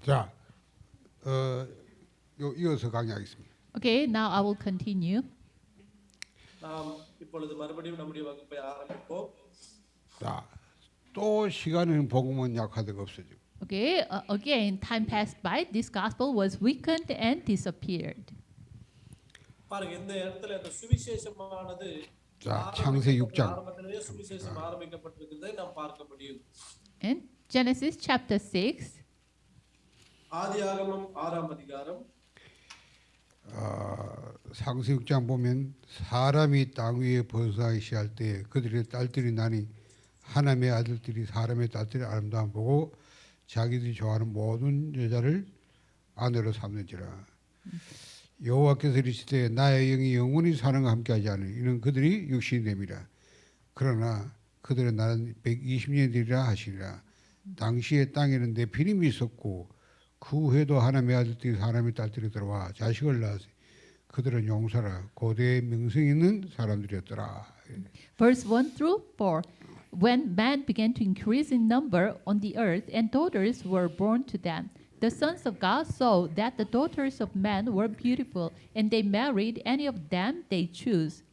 자, 이어서 강의하겠습니다. Okay, now I will continue. நாம் இப்பொழுது மறுபடியும் நம்முடைய வகுப்பை ஆரம்பிப்போம். 자, 또 시간은 복음은 약화되고 없어지고. Okay, again, time passed by. This gospel was weakened and disappeared. பாருங்க இந்த இடத்துல அந்த சுவிசேஷமானது 자, 창세 6장. ஆரம்பத்திலேயே சுவிசேஷம் ஆரம்பிக்கப்பட்டிருக்கிறதை நாம் பார்க்க முடியும். In Genesis chapter 6, ஆதியாகமம் 6ஆம் அதிகாரம் 창세 6장 보면 사람이 땅 위에 벗어나기 시작할 때 그들의 딸들이 나니 하나님의 아들들이 사람의 딸들의 아름다움 보고 자기들이 좋아하는 모든 여자를 아내로 삼는지라. 여호와께서 이르시되 나의 영이 영원히 사는 과 함께하지 않으니 이는 그들이 육신이 됨이라. 그러나 그들은 나는 120년이 되리라 하시니라. 당시에 땅에는 네피림이 있었고 그 후에도 하나님의 아들들이 사람의 딸들이 들어와 자식을 낳았으니 그들은 용사라 고대의 명성 있는 사람들이었더라. verse 1 through 4. When man began to increase in number on the earth and daughters were born to them, the sons of God saw that the daughters of men were beautiful, and they married any of them they chose.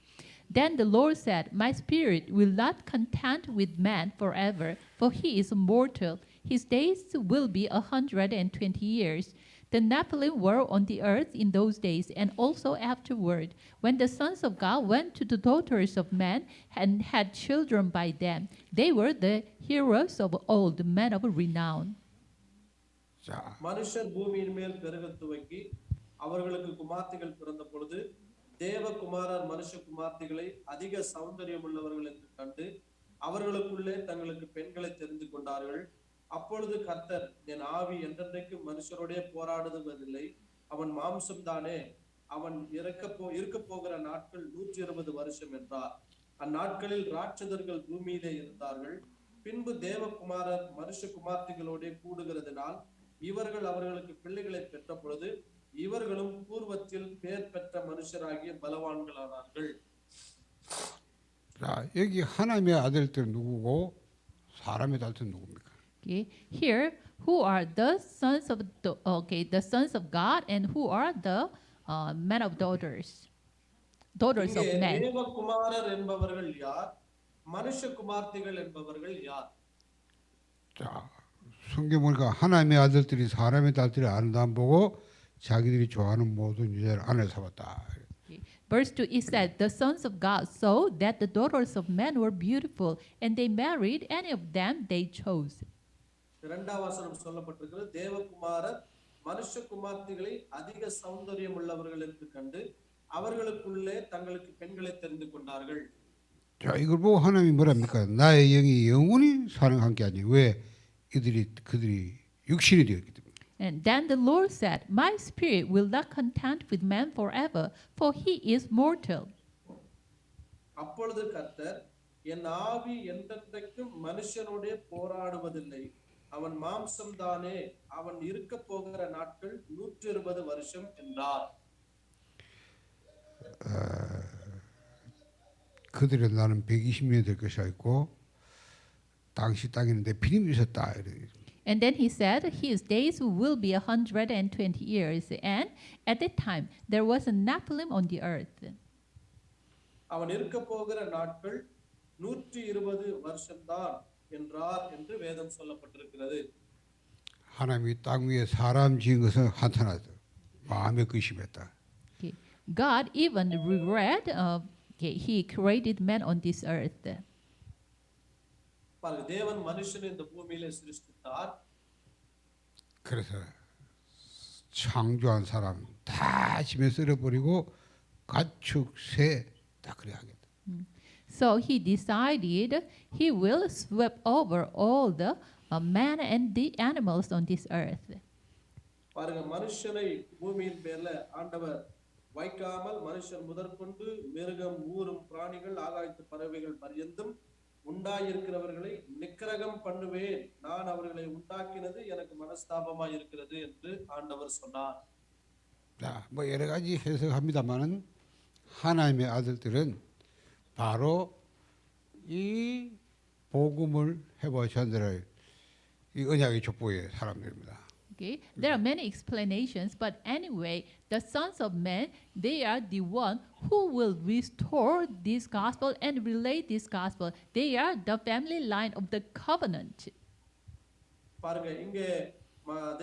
Then the Lord said, My spirit will not content with man forever, for he is mortal. His days will be 120 years. The Nephilim were on the earth in those days, and also afterward, when the sons of God went to the daughters of men and had children by them. They were the heroes of old, men of renown. 자, மனுஷர் பூமியின் மேல் பெருகத் துவங்கி அவர்களுக்கு குமார்த்திகள் பிறந்த பொழுது தேவகுமாரர் மனுஷ குமார்த்திகளை அதிக சௌந்தரியம் உள்ளவர்கள் என்று கண்டு அவர்களுக்குள்ளே தங்களுக்கு பெண்களை தெரிந்து கொண்டார்கள். அப்பொழுது கர்த்தர் என் ஆவி என்றென்றைக்கும் மனுஷரோடே போராடுவதில்லை, அவன் மாம்சம் தானே, அவன் இருக்க போகிற நாட்கள் 120 வருஷம் என்றார். அந்நாட்களில் ராட்சதர்கள் பூமியிலே இருந்தார்கள். பின்பு தேவகுமாரர் மனுஷ குமார்த்திகளோடே கூடுகிறதுனால் இவர்கள் அவர்களுக்கு பிள்ளைகளை பெற்ற பொழுது இவர்களும் பூர்வத்தில் பேர் பெற்ற மனுஷராகிய பலவான்களானார்கள். 자, 여기 하나님의 아들들은 누구고 사람의 딸들은 누굽니까? Okay, here who are the sons of the sons of God, and who are the men of daughters of இங்கே men. தேவகுமாரர் என்பவர்கள் யார், மனுஷ குமார்த்திகள் என்பவர்கள் யார்? 자, 성경 보니까 하나님의 아들들이 사람의 딸들의 아름다움 보고 자기들이 좋아하는 모든 여자를 아내 삼았다. Verse 2, it said, the sons of God saw that the daughters of men were beautiful, and they married any of them they chose. இரண்டாம் வசனம் சொல்லப்பட்டிருக்கிறது, தேவகுமாரர் மனுஷ குமார்த்திகளை அதிக சௌந்தரியம் உள்ளவர்கள் என்று கண்டு அவர்களுக்குள்ளே தங்களுக்கு பெண்களை தெரிந்து கொண்டார்கள். 자, 이걸 보고 하나님이 뭐랍니까? 나의 영이 영원히 사는 함께 하니 왜 그들이 육신이 되었기 때문에. And then the Lord said, My spirit will not contend with man forever, for he is mortal. அப்பொழுது கர்த்தர் என் ஆவி என்றென்றைக்கும் மனுஷனோடே போராடுவதில்லை, அவன் மாம்சம் தானே, அவன் இருக்க போகிற நாட்கள் 120 வருஷம் என்றார். 그들은 나는 120년이 될 것이라 했고 당시 땅에는 네피림이 있었다. And then he said, his days will be 120 years, and at that time there was a Nephilim on the earth. அவன் இருக்க போகிற நாட்கள் 120 வருஷம்தான் என்றார் என்று வேதம் சொல்லப்பட்டிருக்கிறது. 하나님이 땅 위에 사람 지은 것은 한탄하다. 마음에 의심했다. Okay. God even regret he created man on this earth. பாருங்க, தேவன் மனுஷனை இந்த பூமியிலே சிருஷ்டித்தார். 그래서 창조한 사람 다 집에 쓸어버리고 가축, 새 다 그래 하겠다. So he decided he will sweep over all the man and the animals on this earth. பாருங்க, மனுஷனை பூமியின் பேர்ல ஆண்டவர் வைக்காமல் மனுஷன் முதற்கொண்டு மிருகம், ஊரும், பிராணிகள், ஆகாயத்து பறவைகள் பரியந்தும் உண்டாயிருக்கிறவர்களை நிக்கிரகம் பண்ணுவேன், நான் அவர்களை உண்டாக்கினது எனக்கு மனஸ்தாபமாய் இருக்கிறது என்று ஆண்டவர் சொன்னார். 자, 뭐 여러 가지 해석합니다만은 하나님의 아들들은 바로 이 복음을 해보신 자들의 이 언약의 족보의 사람들입니다. Okay, there are many explanations, but anyway, the sons of men, they are the one who will restore this gospel and relate this gospel. They are the family line of the covenant. பாருங்க இங்கே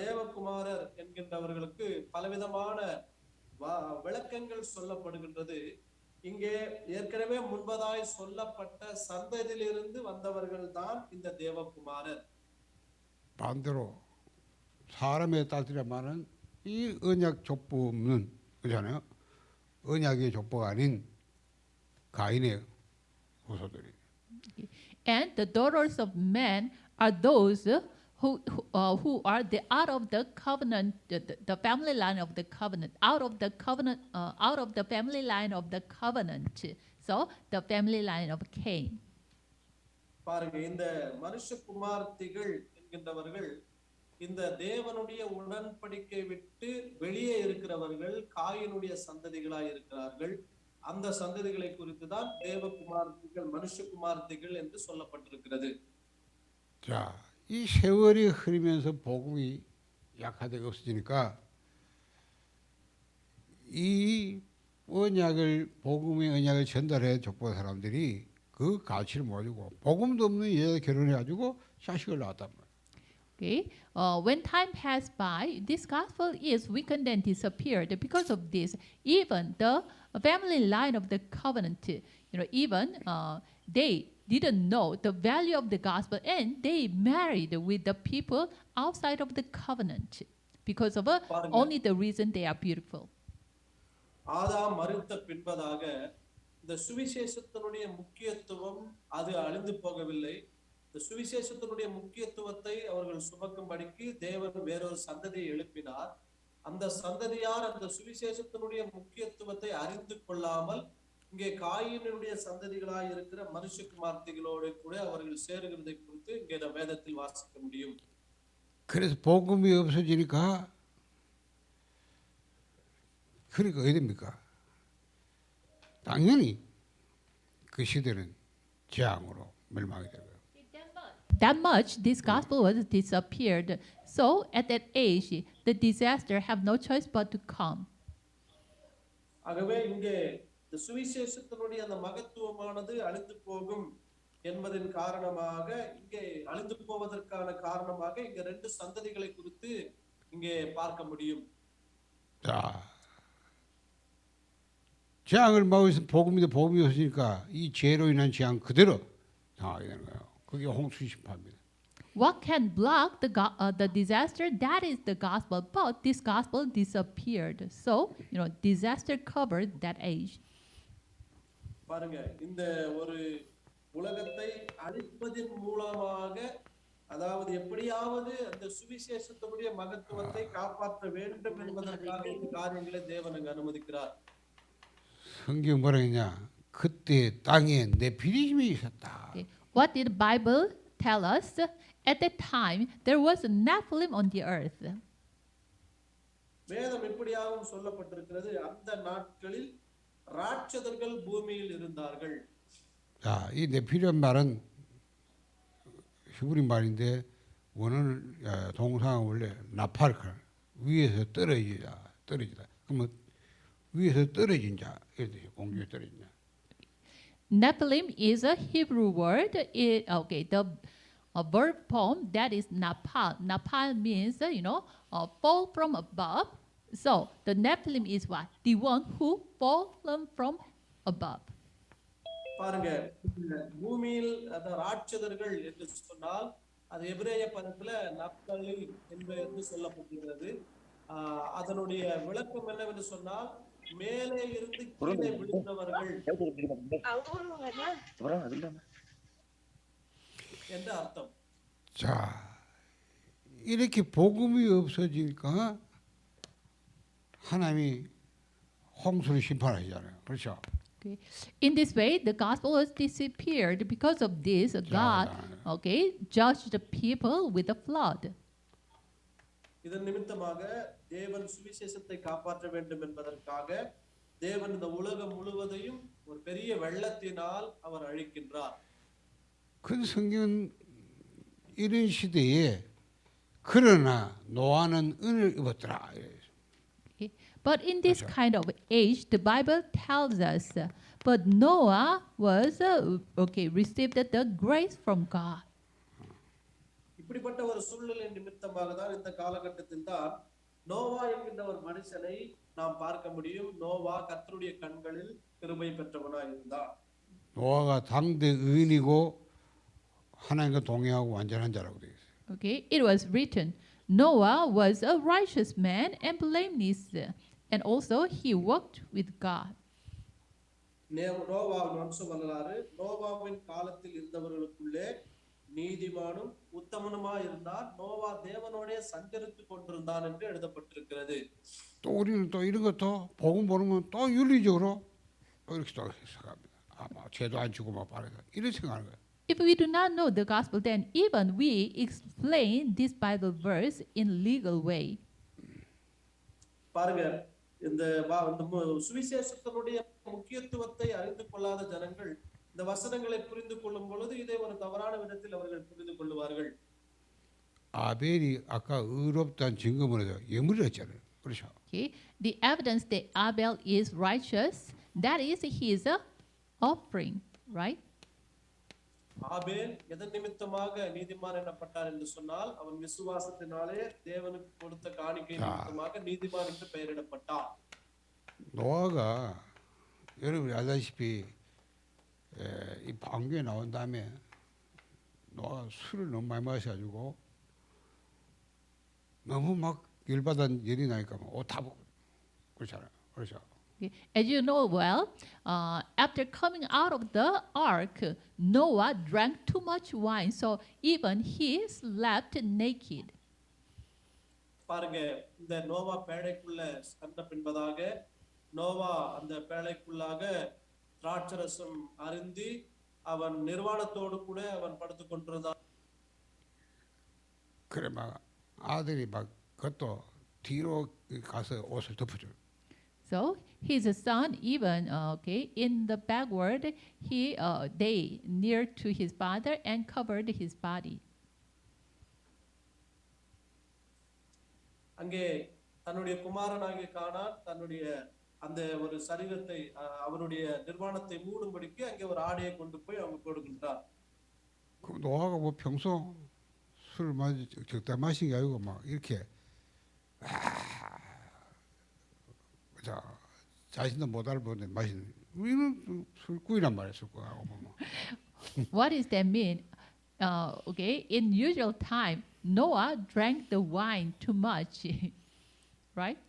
தேவகுமாரர் என்கின்றவர்களுக்கு பலவிதமான விளக்கங்கள் சொல்லப்படுகின்றது. இங்கே ஏற்கனவே முன்பதாய் சொல்லப்பட்ட சந்ததியிலிருந்து வந்தவர்கள் தான் இந்த தேவகுமாரர். 반대로 사람의 딸들이라면은 이 언약 족보 없는 그잖아요. 언약의 족보가 아닌 가인의 후손들이. And the daughters of men are those who are the out of the covenant, the family line of the covenant, out of the covenant, out of the family line of the covenant. So the family line of Cain. பாருங்க இந்த மனுஷகுமார்த்திகள் என்கின்றவர்கள் இந்த தேவனுடைய உடன்படிக்கை விட்டு வெளியே இருக்கிறவர்கள் காயினுடைய சந்ததிகளாய் இருக்கிறார்கள். அந்த சந்ததிகளை குறித்து தான் தேவகுமார்த்திகள் மனுஷகுமார்த்திகள் என்று சொல்லப்பட்டிருக்கிறது. 자, 이 세월이 흐르면서 복음이 약화되고 없어지니까 이 복음의 언약을 전달해 족보 사람들이 그 가치를 모르고 복음도 없는 여자 결혼해가지고 자식을 낳았단 말이에요. Okay, when time passed by, this gospel is weakened and disappeared. Because of this, even the family line of the covenant, even they didn't know the value of the gospel, and they married with the people outside of the covenant because of only the reason they are beautiful. ஆதாம் மரித்த பின்பதாக இந்த சுவிசேஷத்தினுடைய முக்கியத்துவம் அது அழிந்து போகவில்லை. இந்த சுவிசேஷத்தினுடைய முக்கியத்துவத்தை அவர்கள் சுமக்கும்படிக்கு தேவன் வேறொரு சந்ததியை எழுப்பினார். அந்த சந்ததியார் அந்த சுவிசேஷத்தினுடைய முக்கியத்துவத்தை அறிந்து கொள்ளாமல் இங்கே காயினுடைய சந்ததிகளாய் இருக்கிற மனுஷகுமார்த்திகளோடு கூட அவர்கள் சேருகிறதை குறித்து இங்கே வேதத்தில் வாசிக்க முடியும். 그래서 복음이 없어지니까 그러니까 어떻게 됩니까? 당연히 그 시대는 재앙으로 멸망이 되고요. That much, this gospel was disappeared. So at that age, the disaster have no choice but to come. ஆகவே இங்கே இந்த சுவிசேஷத்தினுடைய அந்த மகத்துவமானது அழிந்து போகும் என்பதன் காரணமாக இங்கே அழிந்து போவதற்கான காரணமாக இங்க ரெண்டு சந்ததிகளை குறித்து இங்கே பார்க்க முடியும். 자, 재앙을 막고 있으면 복음이 없으니까 이 죄로 인한 재앙 그대로 당하게 되는 거예요. 그게 홍수 심판입니다. What can block the disaster? That is the gospel. But this gospel disappeared. So, disaster covered that age. பாருங்க இந்த ஒரு உலகத்தை அழிப்பதின் மூலமாக அதாவது எப்படியாவது அந்த சுவிசேஷத்தினுடைய மகத்துவத்தை காப்பாற்ற வேண்டும் என்பதற்காக இந்த காரியங்களை தேவன் அங்கு அனுமதிக்கிறார். 성경 뭐라 했냐? 그때 땅에 네피림이 있었다. What did the Bible tell us? At that time, there was a Nephilim on the earth. வேதம் இப்படியாகவும் சொல்லப்பட்டிருக்கிறது, அந்த நாட்களில் ராட்சதர்கள் பூமியில் இருந்தார்கள். 자, 이 네피림 말은 히브리 말인데 원어는 동사가 원래 나팔칼 위에서 떨어지다. 그러면 위에서 떨어진 자 이런 뜻이에요. 공중에 떨어진 자. Nephilim is a Hebrew word. The verb form that is napal. Napal means fall from above. So the Nephilim is what? The one who fallen from above. பாருங்க பூமியில் அந்த ராட்சதர்கள் என்று சொன்னால் அது எபிரேய பதத்துல நப்தலி என்று சொல்லப்பட்டிருக்கிறது. அதனுடைய விளக்கம் என்னவென்று சொன்னால் மேலே இருந்து கீழே விழுந்தவர்கள் என்ற அர்த்தம். 자, 이렇게 복음이 없어지니까 하나님이 홍수를 심판하시잖아요. 그렇죠? Okay. In this way, the gospel was disappeared. Because of this, God, judged the people with a flood. இதன் நிமித்தமாக தேவன் சுவிசேஷத்தை காப்பாற்ற வேண்டும் என்பதற்காக தேவன் இந்த உலகம் முழுவதையும் ஒரு பெரிய வெள்ளத்தினால் அவர் அழிக்கின்றார். 그 성경은 이런 시대에 그러나 노아는 은을 입었더라. Okay. But in this 그렇죠. kind of age, the Bible tells us, but Noah was received the grace from God. இப்படிப்பட்ட ஒரு சூழ்நிலை நிமித்தமாக தான் இந்த காலகட்டத்தில் தான் நோவா என்கின்ற ஒரு மனுஷனை நாம் பார்க்க முடியும். நோவா கர்த்தருடைய கண்களில் கிருபை பெற்றவனாய் இருந்தார். 노아가 당대 의인이고 하나님과 동행하고 완전한 자라고 되어 있어요. Okay, it was written, Noah was a righteous man and blameless, and also he walked with God. நோவாவின் வம்ச வரலாறு நோவாவின் காலத்தில் இருந்தவர்களுக்குள்ளே நீதிமானும் உத்தமனுமாய் இருந்தார். நோவா தேவனோடே சஞ்சரித்துக் கொண்டிருந்தான் என்று எழுதப்பட்டிருக்கிறது. 또 우리는 또 이런 것도 복음 보면 또 윤리적으로 이렇게 또 생각합니다. 죄도 안 지고 막 바르다 이런 생각하는 거예요. If we do not know the gospel, then even we explain this Bible verse in legal way. பாருங்க, இந்த சுவிசேஷத்தினுடைய முக்கியத்துவத்தை அறிந்து கொள்ளாத ஜனங்கள் இந்த வசனங்களை புரிந்து கொள்ளும் பொழுது இதை ஒரு தவறான விதத்தில் அவர்கள் புரிந்து கொள்வார்கள். 아벨이 아까 의롭다는 증거문에 예물을 했잖아요. 그렇죠? Okay, the evidence that Abel is righteous, that is his offering, right? ஆபேல் எதன் நிமித்தமாக நீதிமான் எனப்பட்டார் என்று சொன்னால் அவன் விசுவாசத்தினாலே தேவனுக்கு கொடுத்த காணிக்கை நிமித்தமாக நீதிமான் என்று பெயரிடப்பட்டார். 노아가 여러분이 알다시피 이 방주에 나온 다음에 노아가 술을 너무 많이 마셔가지고 너무 막 열받은 열이 나니까 옷 다 벗고 그렇잖아요. 그렇죠? Okay. As you know well, after coming out of the ark, Noah drank too much wine, so even he slept naked. பாருங்க, இந்த நோவா பேழைக்குள்ள சென்ற பின்பதாக நோவா அந்த பேழைக்குள்ளாக திராட்சரசம் அருந்தி அவன் நிர்வாணத்தோடு கூட அவன் படுத்துக் கொண்டிருந்தான். 그래 막 아들이 막 그것도 뒤로 가서 옷을 덮어줘요. So his son, even in the backward, they near to his father and covered his body. அங்கே தன்னுடைய குமாரனாகிய கானான் தன்னுடைய அந்த ஒரு சரீரத்தை அவருடைய நிர்வாணத்தை மூடும்படிக்கு அங்கே ஒரு ஆடையை கொண்டு போய் அவங்க போடுகின்றார். 그럼 노아가 뭐 평소 술 적당히 마신 게 아니고 막 이렇게 자 자신도 못 알아보는데 마시는 우리는 술꾼이란 말이야. 술꾼하고 뭐. What does that mean? In usual time, Noah drank the wine too much, right?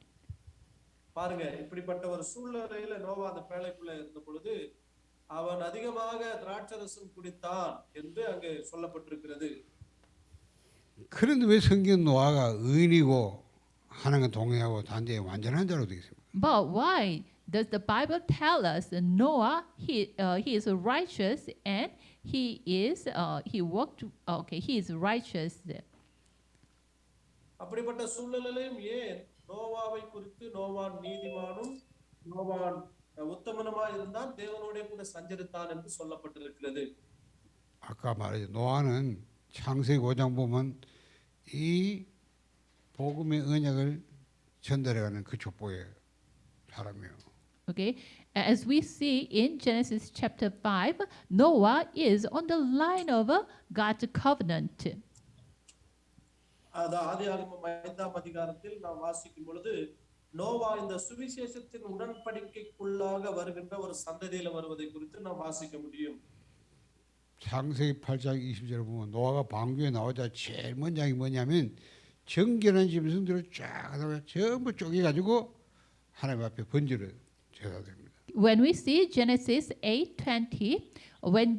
பாருங்க, இப்படிப்பட்ட ஒரு சூழ்நிலையில நோவா அந்த பேழைக்குள்ள இருந்த பொழுது அவன் அதிகமாக திராட்சரசம் குடித்தான் என்று அங்கே சொல்லப்பட்டிருக்கிறது. 그런데 왜 성경 노아가 의인이고 하나님과 동행하고 단대에 완전한 자로 되어 있습니다. But why does the Bible tell us that Noah he is righteous and he is righteous? அப்படிப்பட்ட சூழ்நிலையிலும் ஏன் நோவாவை குறித்து நோவான் நீதிமானும் நோவான் உத்தமனுமாய் இருந்தான், தேவனோட கூட சஞ்சரித்தான் என்று சொல்லப்பட்டிருக்கிறது. 아까 말했죠. 노아는 창세기 5장 보면 이 복음의 언약을 전달해가는 그 족보의 사람이에요. Okay, as we see in Genesis chapter 5, Noah is on the line of God's covenant. அது ஆதியாகமம் 5ஆம் அதிகாரத்தில் நாம் வாசிக்கும் பொழுது நோவா இந்த சுவிசேஷத்தின் உடன்படிக்கைக்குள்ளாக வருகின்ற ஒரு சந்ததியில வருவதை குறித்து நாம் வாசிக்க முடியும். 창세기 8장 20절에 보면 노아가 방주에 나오자 제일 먼저 한 게 뭐냐면 정결한 짐승들을 쫙 하다가 전부 쪼개가지고 하나님 앞에 번제를 제사드립니다. When we see Genesis 8:20, when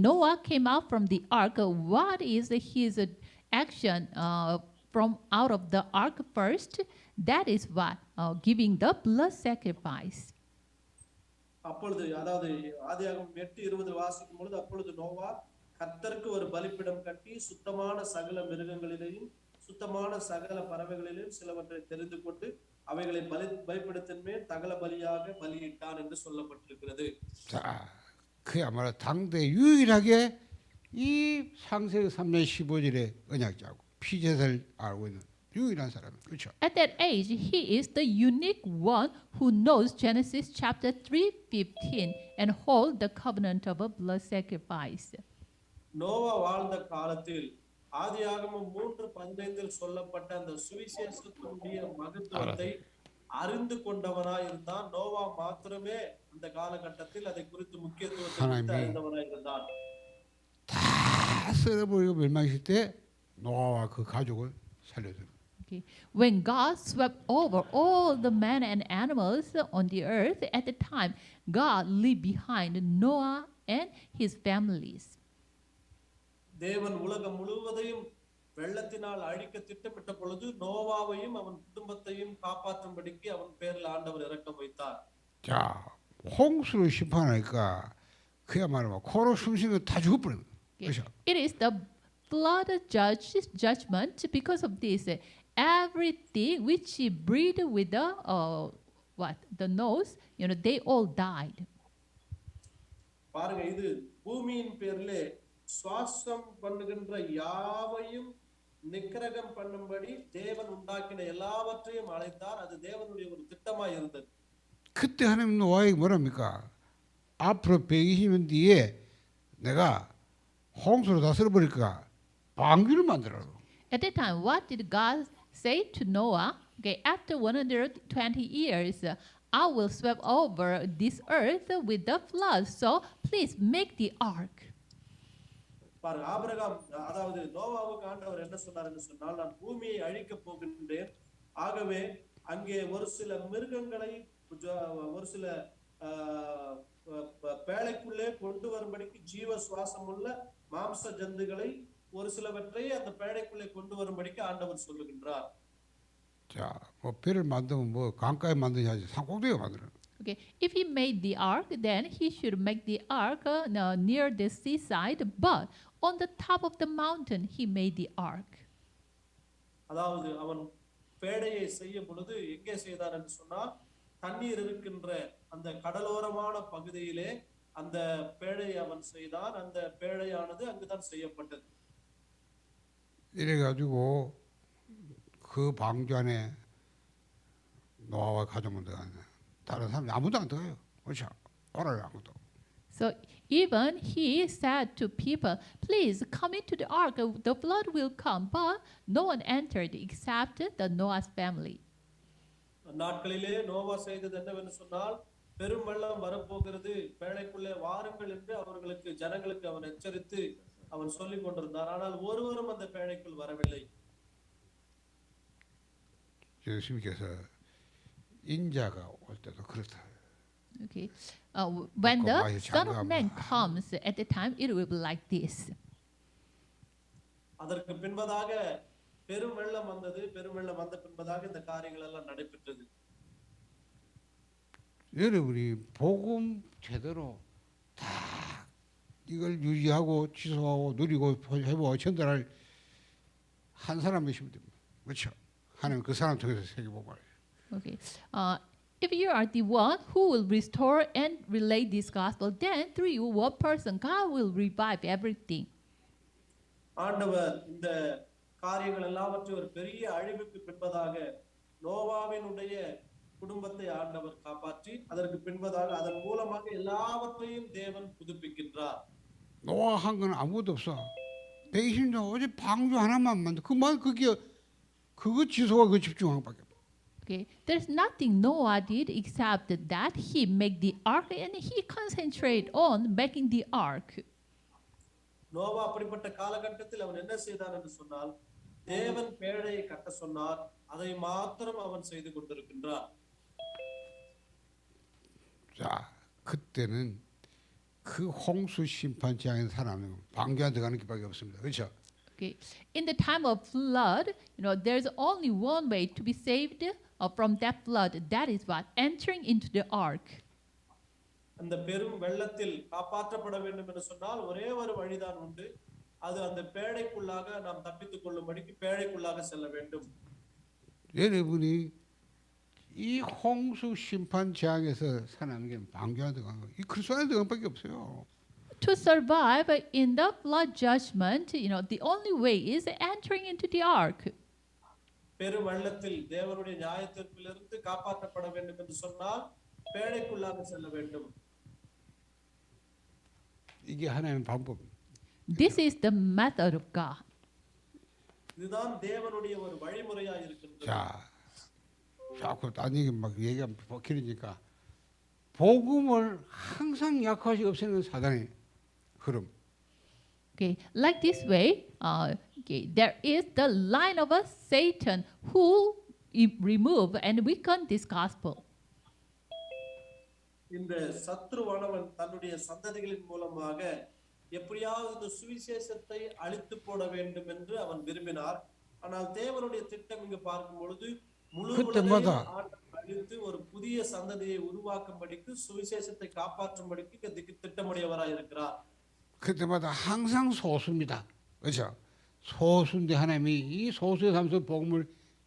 Noah came out from the ark, what is his action from out of the ark first? That is what? Giving the blood sacrifice. அப்பொழுது அதாவது ஆதியாகமம் 8:20 வாசிக்கும் பொழுது அப்பொழுது நோவா கர்த்தருக்கு ஒரு பலிபீடம் கட்டி சுத்தமான சகல மிருகங்களிலேயும் சுத்தமான சகல பறவைகளிலேயும் சிலவற்றை தெரிந்து கொண்டு அவைகளை பலிபீடத்தின் மேல் தகன பலியாக பலியிட்டான் என்று சொல்லப்பட்டிருக்கிறது. 자, 그야말로 당대 유일하게 이 창세기 3장 15절의 언약자고. 피젯을 알고 있는 유일한 사람. 그렇죠? At that age, he is the unique one who knows Genesis chapter 3:15 and hold the covenant of a blood sacrifice. Noah வாழ்ந்த காலத்தில் ஆதியாகமம் 3:15 சொல்லப்பட்ட அந்த சுவிசேஷத்தினுடைய மகத்துவத்தை அறிந்து கொண்டவனாய் இருந்தான். நோவா மாத்திரமே அந்த காலகட்டத்தில் அதை குறித்து முக்கியத்துவத்தை குறித்து அறிந்தவனாய் இருந்தான். 다 썰어버리고 멸망했을 때 노아와 그 가족을 살려줘요. Okay. When God swept over all the men and animals on the earth at the time, God left behind Noah and his families. தேவன் உலகம் முழுவதையும் வெள்ளத்தினால் அழிக்க திட்டமிட்ட பொழுது நோவாவையும் அவன் குடும்பத்தையும் காப்பாற்றும்படிக்கு அவன் பேரில் ஆண்டவர் இரக்கம் வைத்தார். 자, 홍수를 심판하니까 그야말로 코로 숨쉬는 거 다 죽어버리는 거예요. 그렇죠? It is the flood judgment because of this. Everything which he breathed with the nose, they all died. பாருங்க, இது பூமியின் பேரிலே சுவாசம் பண்ணுகின்ற யாவையும் நிக்கிரகம் பண்ணும்படி தேவன் உண்டாக்கின எல்லாவற்றையும் அழைத்தார். அது தேவனுடைய ஒரு திட்டமாய் இருந்தது. 그때 하나님 노아에게 뭐랍니까? 앞으로 120년 뒤에 내가 홍수로 다 쓸어버릴 거야. 방귀를 만들어라. At that time, what did God say to Noah? Okay, after 120 years, I will sweep over this earth with the flood. So please make the ark. பாருங்க, ஆபிரகாம், அதாவது நோவாவுக்கு ஆண்டவர் என்ன சொன்னார் என்று சொன்னால், நான் பூமியை அழிக்க போகின்றேன். ஆகவே அங்கே ஒரு சில மிருகங்களை ஒரு சில பேழைக்குள்ளே கொண்டு வரும்படிக்கு ஜீவ சுவாசம் உள்ள மாம்ச ஜந்துகளை ஒரு சிலவற்றை அந்த பேழைக்குள்ளே கொண்டு வரும்படிக்கு ஆண்டவர் சொல்லுகின்றார். 자, 뭐 배를 만들면 뭐 강가에 만드냐지 산꼭대기에 만들어. Okay, if he made the ark, then he should make the ark near the seaside, but on the top of the mountain he made the ark. அதாவது அவன் பேழையை செய்யும் பொழுது எங்கே செய்தான் என்று சொன்னால், தண்ணீர் இருக்கின்ற அந்த கடலோரமான பகுதியிலே அந்த பேழையை அவன் செய்தான். அந்த பேழையானது அங்குதான் செய்யப்பட்டது. 이래가지고 그 방주 안에 노아와 가족만 들어가네. 다른 사람 아무도 안 들어가요. 그렇죠? 오라요 아무도. So even he said to people, please come into the ark, the flood will come, but no one entered except the Noah's family. நாட்களிலே நோவா செய்தது என்னவென்று சொன்னால், பெரும் வெள்ளம் வரப்போகிறது, பேழைக்குள்ளே வாருங்கள் என்று அவர்களுக்கு ஜனங்களுக்கு அவன் எச்சரித்து அவன் சொல்லிக் கொண்டிருந்தார். ஆனால் ஒருவரும் அந்த பேழைக்குள் வரவில்லை. 예수님께서 인자가 올 때도 그렇다. Okay, when the Son of Man comes, at the time it will be like this. அதற்கு பின்பதாக பெரும் வெள்ளம் வந்தது. பெரும் வெள்ளம் வந்த பின்பதாக இந்த காரியங்கள் எல்லாம் நடைபெற்றது. 여러분이 복음 제대로 다 이걸 유지하고 지속하고 누리고 해보고 전달할 한 사람이시면 됩니다. 그렇죠? 하나님 그 사람 통해서 세계복음을. Okay, if you are the one who will restore and relay this gospel, then through you, one person, God will revive everything. ஆண்டவர் இந்த காரியங்கள் எல்லாவற்றையும் ஒரு பெரிய அழிவுக்கு பின்பதாக நோவாவினுடைய குடும்பத்தை ஆண்டவர் காப்பாற்றி அதற்கு பின்பதாக அதன் மூலமாக எல்லாவற்றையும் தேவன் புதுப்பிக்கின்றார். 노아 한 건 아무것도 없어. 120년 어제 방주 하나만 만들. 그만 그거 지소가 그 집중한 밖에. Okay, there's nothing Noah did except that he made the ark and he concentrated on making the ark. Noah அப்படிப்பட்ட காலகட்டத்தில் அவன் என்ன செய்தான் என்று சொன்னால், தேவன் பேழையை கட்ட சொன்னார், அதை மாத்திரம் அவன் செய்து கொண்டிருக்கின்றார். 자, 그때는 그 홍수 심판장에 사람은 방주에 들어가는 길밖에 없습니다. 그렇죠? Okay, in the time of flood, there's only one way to be saved from that flood. That is what? Entering into the ark. அந்த பெரும் வெள்ளத்தில் காப்பாற்றப்பட வேண்டும் என்று சொன்னால் ஒரே ஒரு வழிதான் உண்டு. அது அந்த பேழைக்குள்ளாக நாம் தப்பித்துக் கொள்ளும்படிக்கு பேழைக்குள்ளாக செல்ல வேண்டும். 여러분이 이 홍수 심판 재앙에서 살아남는 게 방주에 들어간 거. 이 그리스도 안에 들어간 밖에 없어요. To survive in the flood judgment, the only way is entering into the ark. பெரும் வெள்ளத்தில் தேவனுடைய நியாயத்தீர்ப்பிலிருந்து காப்பாற்றப்பட வேண்டும் என்று சொன்னால் பேழைக்குள்ளாக செல்ல வேண்டும். 이게 하나님의 방법. This is the method of God. இதுதான் தேவனுடைய ஒரு வழிமுறையா இருக்கின்றது. 자, 자꾸 딴 얘기 막 얘기하면 길으니까 복음을 항상 약화시 없애는 사단의 흐름. Okay, like this way, there is the line of a Satan who remove and weaken this gospel. இந்த சத்ருவானவன் தன்னுடைய சந்ததிகளின் மூலமாக எப்படியாவது இந்த சுவிசேஷத்தை அழித்து போட வேண்டும் என்று அவன் விரும்பினார். ஆனால் தேவனுடைய திட்டம் இங்கு பார்க்கும் பொழுது முழு அழித்து ஒரு புதிய சந்ததியை உருவாக்கும்படிக்கு சுவிசேஷத்தை காப்பாற்றும்படிக்கு திட்டமுடையவராய் இருக்கிறார். 그때마다 항상 소수입니다. 그렇죠? 소수인데 하나님이 이 소수의 삶에서 복음을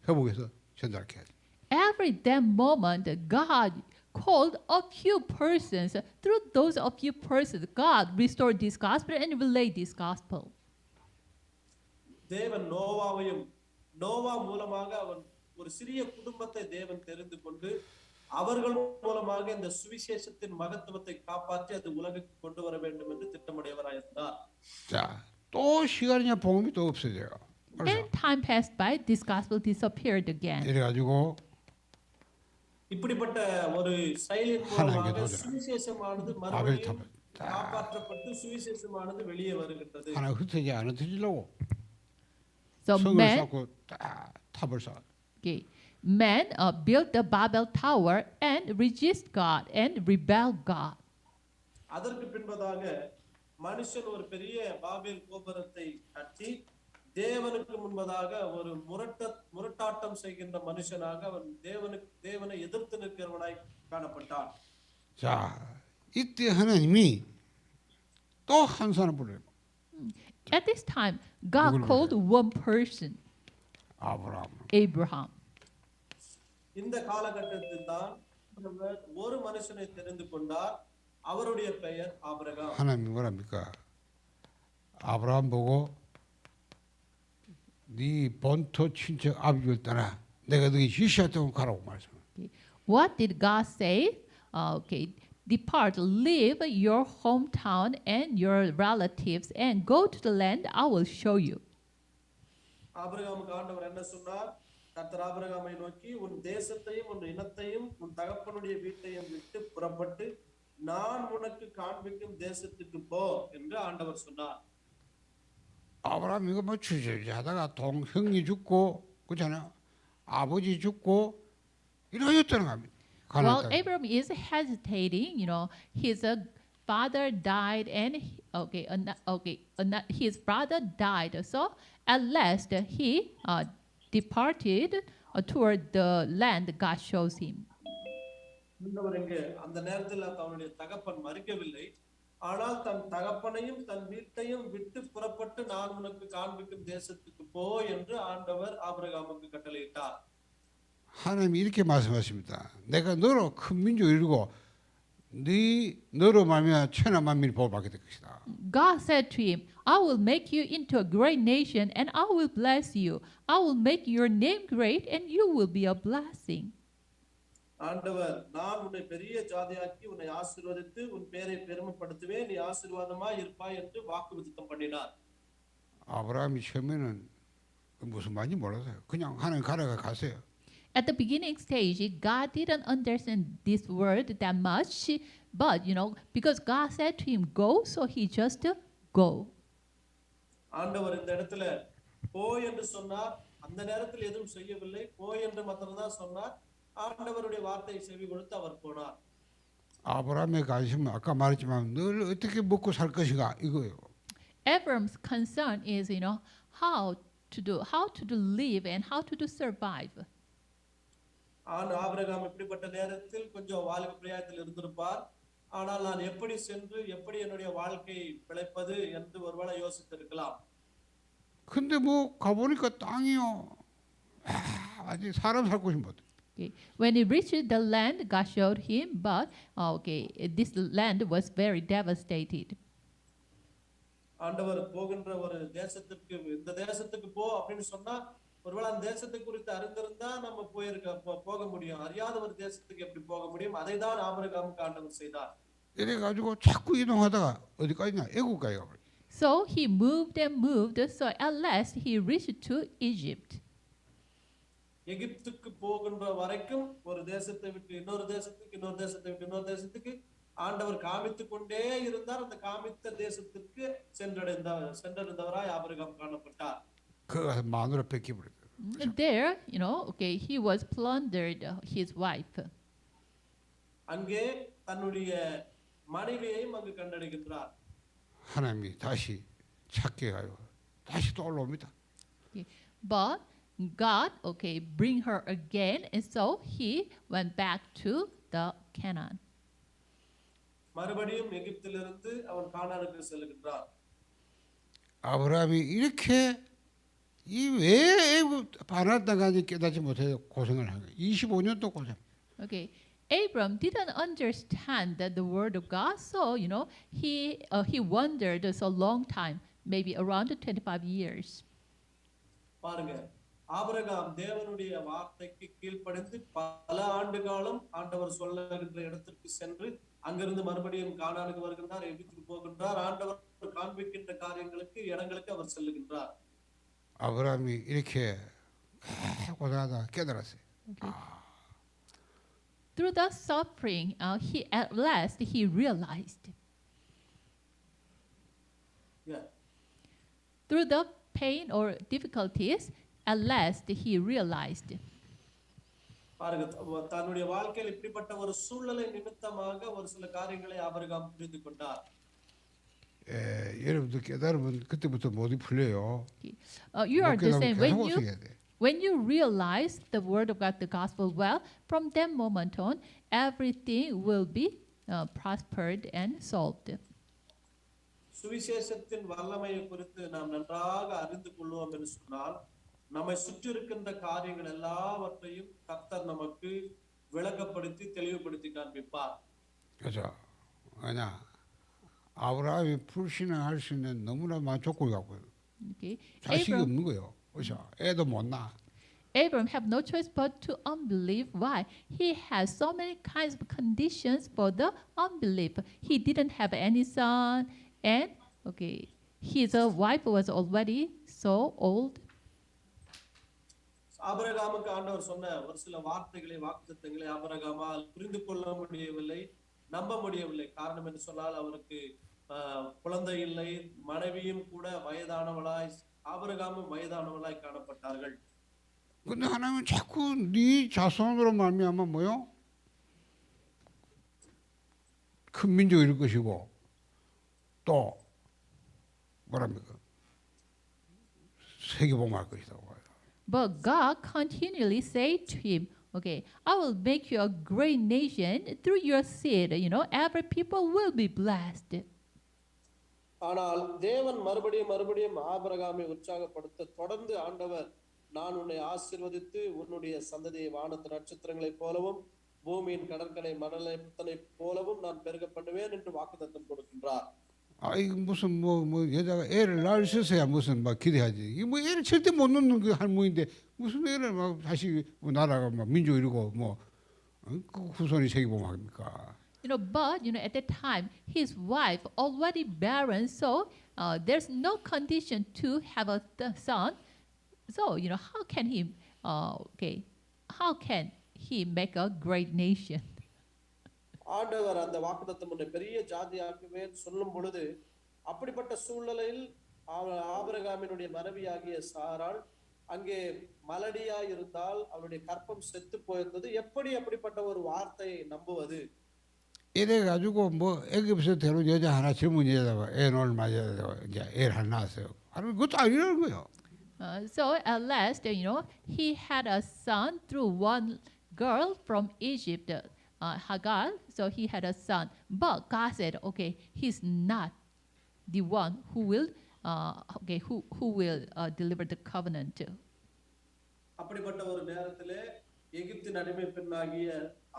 회복해서 전달해야 돼. Every that moment, God called a few persons. Through those a few persons, God restored this gospel and relayed this gospel. தேவன் நோவா மூலமாக அவன் ஒரு சிறிய குடும்பத்தை தேவன் தெரிந்து கொண்டு அவர்கள் மூலமாக இந்த சுவிசேஷத்தின் மகத்துவத்தை காப்பாற்றி அது உலகுக்கு கொண்டு வர வேண்டும் என்று திட்டமுடையவராய் இருந்தார். 자, 또 시간이냐 복음이 또 없어져요. And time passed by, this gospel disappeared again. 이래가지고 இப்படிப்பட்ட ஒரு செயலின் மூலமாக சுவிசேஷமானது மறுபடியும் காப்பாற்றப்பட்டு சுவிசேஷமானது வெளியே வருகின்றது. 하나 흩어지지 않아 터지려고. So 성을 쌓고 탑을 쌓아. Man built the Babel Tower and resist God and rebelled God. அதற்கு பின்பதாக மனுஷன் ஒரு பெரிய பாபேல் கோபுரத்தை கட்டி தேவனுக்கு முன்பதாக ஒரு முரட்டாட்டம் செய்கின்ற மனுஷனாக அவன் தேவனை எதிர்த்து நிற்கிறவனாய் காணப்பட்டான். 자, 이때 하나님이 또 한 사람 불러요. At this time, God called one person, Abraham. இந்த காலகட்டத்தில் தான் ஒரு மனுஷனை தெரிந்து கொண்டார். அவருடைய பெயர் Abraham. 하나님 뭐랍니까? 아브라함 보고 네 본토 친척 아비를 떠나 내가 너희 지시할 때 가라고 말씀해요. What did God say? Depart, leave your hometown and your relatives and go to the land I will show you. ஆபிரகாமுக்கு ஆண்டவர் என்ன சொன்னார்? கர்த்தர் ஆபிரகாமை நோக்கி உன் தேசத்தையும் உன் இனத்தையும் உன் தகப்பனுடைய வீட்டையும் விட்டு புறப்பட்டு நான் உனக்கு காண்பிக்கும் தேசத்துக்கு போ என்று ஆண்டவர் சொன்னார். 아브라함 이거 뭐 주저리하다가 형이 죽고 그렇잖아요. 아버지 죽고 이러셨다는 겁니다. Well, Abraham is hesitating. His father died, and his brother died. So at last he departed toward the land God shows him. அந்த நேரத்தில் அவனுடைய தகப்பன் மரிக்கவில்லை. ஆனால் தன் தகப்பனையும் தன் வீட்டையும் விட்டு புறப்பட்டு நான் உனக்கு காண்பிக்கும் தேசத்துக்கு போ என்று ஆண்டவர் ஆபிரகாமுக்கு கட்டளையிட்டார். 하나님이 이렇게 말씀하십니다. 내가 너로 큰 민족을 이루고 너로 말미암아 천하 만민이 복을 받게 될 것이다. God said to him, I will make you into a great nation and I will bless you. I will make your name great and you will be a blessing. ஆண்டவர் நான் உன்னை பெரிய ஜாதியாக்கி உன்னை ஆசீர்வதித்து உன் பேரை பெருமைப்படுத்துவேன் நீ ஆசீர்வாதமாய் இருப்பாய் என்று வாக்குறுதித்தம் பண்ணினார். 아브라함이 처음에는 무슨 말인지 몰랐어요. 그냥 하나님 가라가 갔어요. At the beginning stage, God didn't understand this word that much, but because God said to him, go, so he just go. ஆண்டவர் இந்த இடத்துல போ என்று சொன்னார். அந்த நேரத்தில் எதுவும் செய்யவில்லை. போ என்று மாத்திரம்தான் சொன்னார். ஆண்டவருடைய வார்த்தையை செவி கொடுத்து அவர் போனார். 아브라함의 관심은 아까 말했지만 늘 어떻게 먹고 살 것인가 이거예요. Abram's concern is, how to live and how to survive. Abraham இப்படிப்பட்ட நேரத்தில் கொஞ்சம் வாழ்க்கை பிரயாணத்தில் இருந்திருப்பார். ஆனால் நான் எப்படி சென்று எப்படி என்னுடைய வாழ்க்கையை பிழைப்பது என்று ஒருவேளை யோசித்திருக்கலாம். 근데 뭐 가보니까 땅이요. 아직 사람 살 곳이 못. When he reached the land, God showed him, but this land was very devastated. ஆண்டவர் போகின்ற ஒரு தேசத்திற்கு இந்த தேசத்துக்கு போ அப்படின்னு சொன்னா ஒருவேளை அந்த தேசத்தை குறித்து அறிந்திருந்தா நம்ம போக முடியும். அறியாத ஒரு தேசத்துக்கு எப்படி போக முடியும்? அதை தான் ஆபிரகாமுக்கு ஆண்டவர் செய்தார். 이래가지고 자꾸 이동하다가 어디까지 있냐? 애국가에 가버려. So he moved and moved. So at last he reached to Egypt. எகிப்துக்கு போகின்ற வரைக்கும் ஒரு தேசத்தை விட்டு இன்னொரு தேசத்துக்கு, இன்னொரு தேசத்தை விட்டு இன்னொரு தேசத்துக்கு ஆண்டவர் காமித்துக் கொண்டே இருந்தார். அந்த காமித்த தேசத்திற்கு சென்றடைந்தவராய் ஆபிரகாம் காணப்பட்டார். 그 마누라 뺏기버렸어요. There, okay, he was plundered his wife. அங்கே தன்னுடைய மனைவியையும் அங்கு கண்டடைகின்றார். 하나님이 다시 찾게 가요. 다시 또 올라옵니다. Okay. But God, okay, bring her again, and so he went back to the Canaan. மறுபடியும் எகிப்திலிருந்து அவன் கானானுக்கு செல்கின்றார். 아브라함이 이렇게 이왜 바랄 땅까지 깨닫지 못해서 고생을 한 거예요. 25년 동안 고생. Okay. Abram didn't understand that the word of God, so he wandered so long time, maybe around 25 years. பாருங்க, Abraham தேவனுடைய வார்த்தைக்கு கீழ்ப்படிந்து பல ஆண்டு காலம் ஆண்டவர் சொல்லுகின்ற இடத்திற்கு சென்று அங்கிருந்து மறுபடியும் கானானுக்கு வருகின்றார், எகிப்துக்கு போகின்றார். ஆண்டவர் காண்பிக்கின்ற காரியங்களுக்கு இடங்களுக்கு அவர் செல்லுகின்றார். 아브라함이 이렇게 고생하다 깨달았어요. Okay. Through the suffering, at last he realized. Yeah. Through the pain or difficulties, at last he realized. பாருங்க, தன்னுடைய வாழ்க்கையில் இப்படிப்பட்ட ஒரு சூழ்நிலை நிமித்தமாக ஒரு சில காரியங்களை ஆபிரகாம் புரிந்து கொண்டார். 여러분들 깨달으면 그때부터 모두 풀려요. You are the same. 계속 When you realize the word of God, the gospel well, from that moment on, everything will be prospered and solved. சுவிசேஷத்தின் வல்லமையை குறித்து நாம் நன்றாக அறிந்து கொள்வோம் என்று சொன்னால், நம்மை சுற்றி இருக்கின்ற காரியங்கள் எல்லாவற்றையும் கர்த்தர் நமக்கு விளக்கப்படுத்தி தெளிவுபடுத்தி காண்பிப்பார். 그렇죠. 아니야. 아브라함이 불신앙할 수 있는 너무나 많은 조건이 갖고 Okay. 자식이 없는 거예요. 그렇죠. 애도 못 낳아. Abram had no choice but to unbelieve. Why? He has so many kinds of conditions for the unbelief. He didn't have any son, and his wife was already so old. ஆபிரகாமுக்கு ஆண்டவர் சொன்ன ஒரு சில வார்த்தைகளை, வாக்குத்தத்தங்களை ஆபிரகாமால் புரிந்து கொள்ள முடியவில்லை, நம்ப முடியவில்லை. காரணம் என்று சொன்னால் அவருக்கு குழந்தை இல்லை, மனைவியும் கூட வயதானவளாய், ஆபிரகாமும் வயதானவளாய் காணப்பட்டார்கள். 근데 하나님은 자꾸 네 자손으로 말미암아 뭐요? 큰 민족이 될 것이고 또 뭐랍니까? 세계복음할 것이다. But God continually said to him, I will make you a great nation through your seed. Every people will be blessed. ஆனால் தேவன் மறுபடியும் ஆபிரகாமை உற்சாகப்படுத்த தொடர்ந்து ஆண்டவர், நான் உன்னை ஆசீர்வதித்து உன்னுடைய சந்ததியை வானத்து நட்சத்திரங்களைப் போலவும் பூமியின் கடற்கரை மணலை போலவும் நான் பெருக பண்ணுவேன் என்று வாக்குத்தத்தம் கொடுக்கின்றார். 이거 무슨 여자가 애를 낳을 수 있어야 무슨 막 기대하지. 이게 애를 절대 못 낳는 그 할머니인데 무슨 애를 막 다시 나라가 막 민족 이루고 그 후손이 세계복음합니까? But at that time his wife already barren, so there's no condition to have a son. So how can he make a great nation? ஆண்டவர் அந்த வாக்குத்தத்தம் உன்னை பெரிய ஜாதியாக்குவேன் சொல்லும் பொழுது, அப்படிப்பட்ட சூழ்நிலையில் ஆபிரகாமினுடைய மனைவியாகிய சாராள் அங்கே மலடியாய் இருந்தால் அவருடைய கற்பம் செத்து போயிருந்தது. அப்படிப்பட்ட ஒரு வார்த்தையை நம்புவது? 이래가지고 애기부터 데려온 여자 하나, 젊은 여자가 애 놓을 맞아서 이제 애를 하나 낳았어요. 그것도 아니라는 거예요. So at last, he had a son through one girl from Egypt, Hagar. So he had a son, but God said, he's not the one who will, who will deliver the covenant. அப்படிப்பட்ட ஒரு நேரத்திலே எகிப்தின் அடிமை பெண்ணாகிய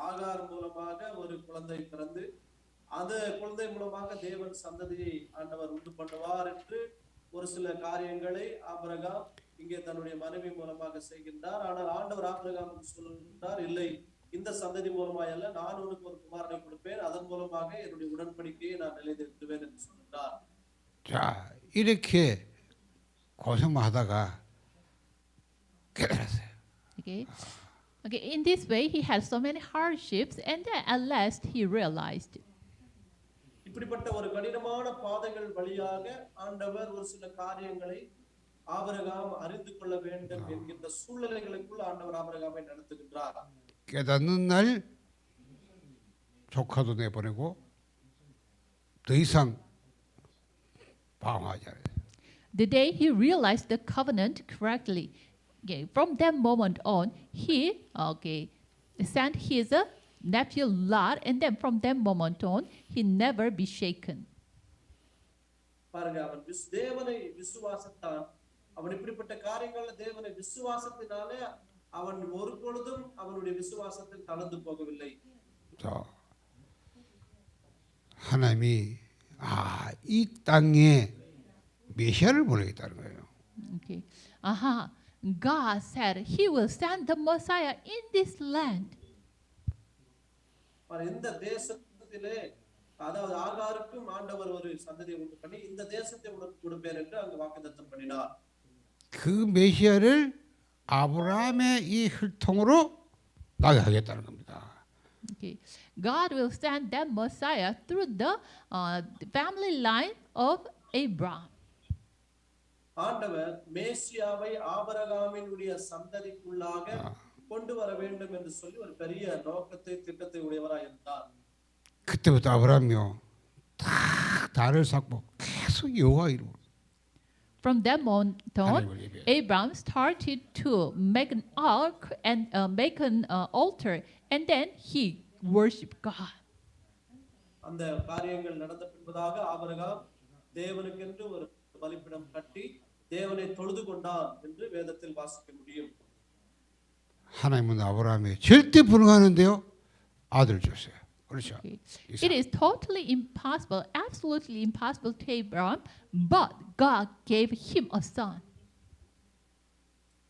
ஆகார் மூலமாக ஒரு குழந்தை பிறந்து அந்த குழந்தை மூலமாக தேவன் சந்ததியை ஆண்டவர் உண்டு பண்ணுவார் என்று ஒரு சில காரியங்களை ஆபிரகாம் இங்கே தன்னுடைய மனைவி மூலமாக செய்கின்றார். ஆனால் ஆண்டவர் ஆபிரகாமுக்கு சொல்கின்றார், இல்லை, இந்த சந்ததி மூலமாய் அல்ல, நான் உனக்கு ஒரு குமாரனை கொடுப்பேன், அதன் மூலமாக என்னுடைய உடன்படிக்கையை நான் நிலைநிறுத்துவேன் என்று சொல்கின்றார். 자, 이렇게 고생하다가 깨달았어요. Okay. Okay. In this way, he had so many hardships, and then at last he realized. இப்படிப்பட்ட ஒரு கடினமான பாதைகள் வழியாக ஆண்டவர் ஒரு சில காரியங்களை ஆபிரகாம் அறிந்து கொள்ள வேண்டும் என்கின்ற சூழ்நிலைகளுக்குள் ஆண்டவர் ஆபிரகாமை நடத்துகின்றார். 깨닫는 날 조카도 내보내고 더 이상 방황하지 않아요. The day he realized the covenant correctly, okay, from that moment on, he sent his nephew Lot, and then from that moment on, he never be shaken. பாருங்க, அவன் தேவனை விசுவாசத்தான். அவன் இப்படிப்பட்ட காரியங்கள்ல தேவனை விசுவாசத்தினாலே அவன் ஒரு பொழுதும் அவனுடைய விசுவாசத்தில் தளர்ந்து போகவில்லை. 하나님이 이 땅에 메시아를 보내겠다는 거예요. Okay. God said he will send the Messiah in this land. இந்த தேசத்திலே, அதாவது ஆகாருக்கும் ஆண்டவர் ஒரு சந்ததியை உண்டு பண்ணி இந்த தேசத்தை உனக்கு கொடுப்பேன் என்று அங்கு வாக்குத்தத்தம் பண்ணினார். 그 메시아를 아브라함의 이 혈통으로 나게 하겠다는 겁니다. Okay. God will send that Messiah through the family line of Abraham. ஆண்டவர் மேசியாவை ஆபிரகாமினுடைய சந்ததிக்குள்ளாக கொண்டு வர வேண்டும் என்று சொல்லி ஒரு பெரிய நோக்கத்தை திட்டத்தை உடையவராய் இருந்தார். 그때부터 아브라함이요 다 달을 쌓고 계속 여호와 이름으로. From that moment on, Abraham started to make an ark and make an altar, and then he worshiped God. அந்த காரியங்கள் நடந்த பின்பதாக ஆபிரகாம் தேவனுக்கென்று ஒரு பலிபீடம் கட்டி தேவனை தொழுது கொண்டான் என்று வேதத்தில் வாசிக்க முடியும். 하나님은 아브라함에 절대 불응하는데요 아들 줬어요. 그렇죠. Okay. It is totally impossible, absolutely impossible to Abraham, but God gave him a son.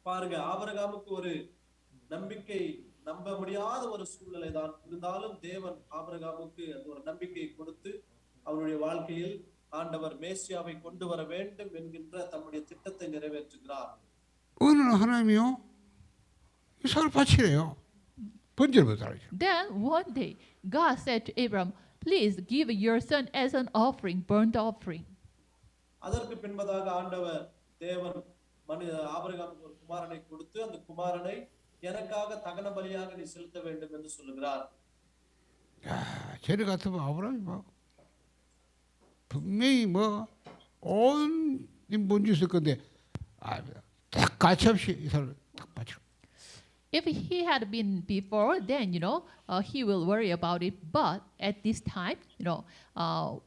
பாருங்க, ஆபிரகாமுக்கு ஒரு நம்பிக்கை நம்ப முடியாத ஒரு சூழ்நிலை தான் இருந்தாலும் தேவன் ஆபிரகாமுக்கு அந்த ஒரு நம்பிக்கையை கொடுத்து அவருடைய வாழ்க்கையில் ஆண்டவர் மேசியாவை கொண்டு வர வேண்டும் என்கின்ற தம்முடைய திட்டத்தை நிறைவேற்றுகிறார். 어느 날 하나님이요 이삭을 바치래요. 번제를 받아야죠. Then one day, God said to Abraham, "Please give your son as an offering, burnt offering." அதற்கு பின்பதாக ஆண்டவர் தேவன் ஆபிரகாமுக்கு ஒரு குமாரனை கொடுத்து அந்த குமாரனை எனக்காக தகன பலியாக நீ செலுத்த வேண்டும் என்று சொல்லுகிறார். 야, 저리 같으면 아브라함이 막 분명히 온 뭔지 있을 건데 딱 가차없이 이삭을 딱 바치고. If he had been before, then he will worry about it. But at this time,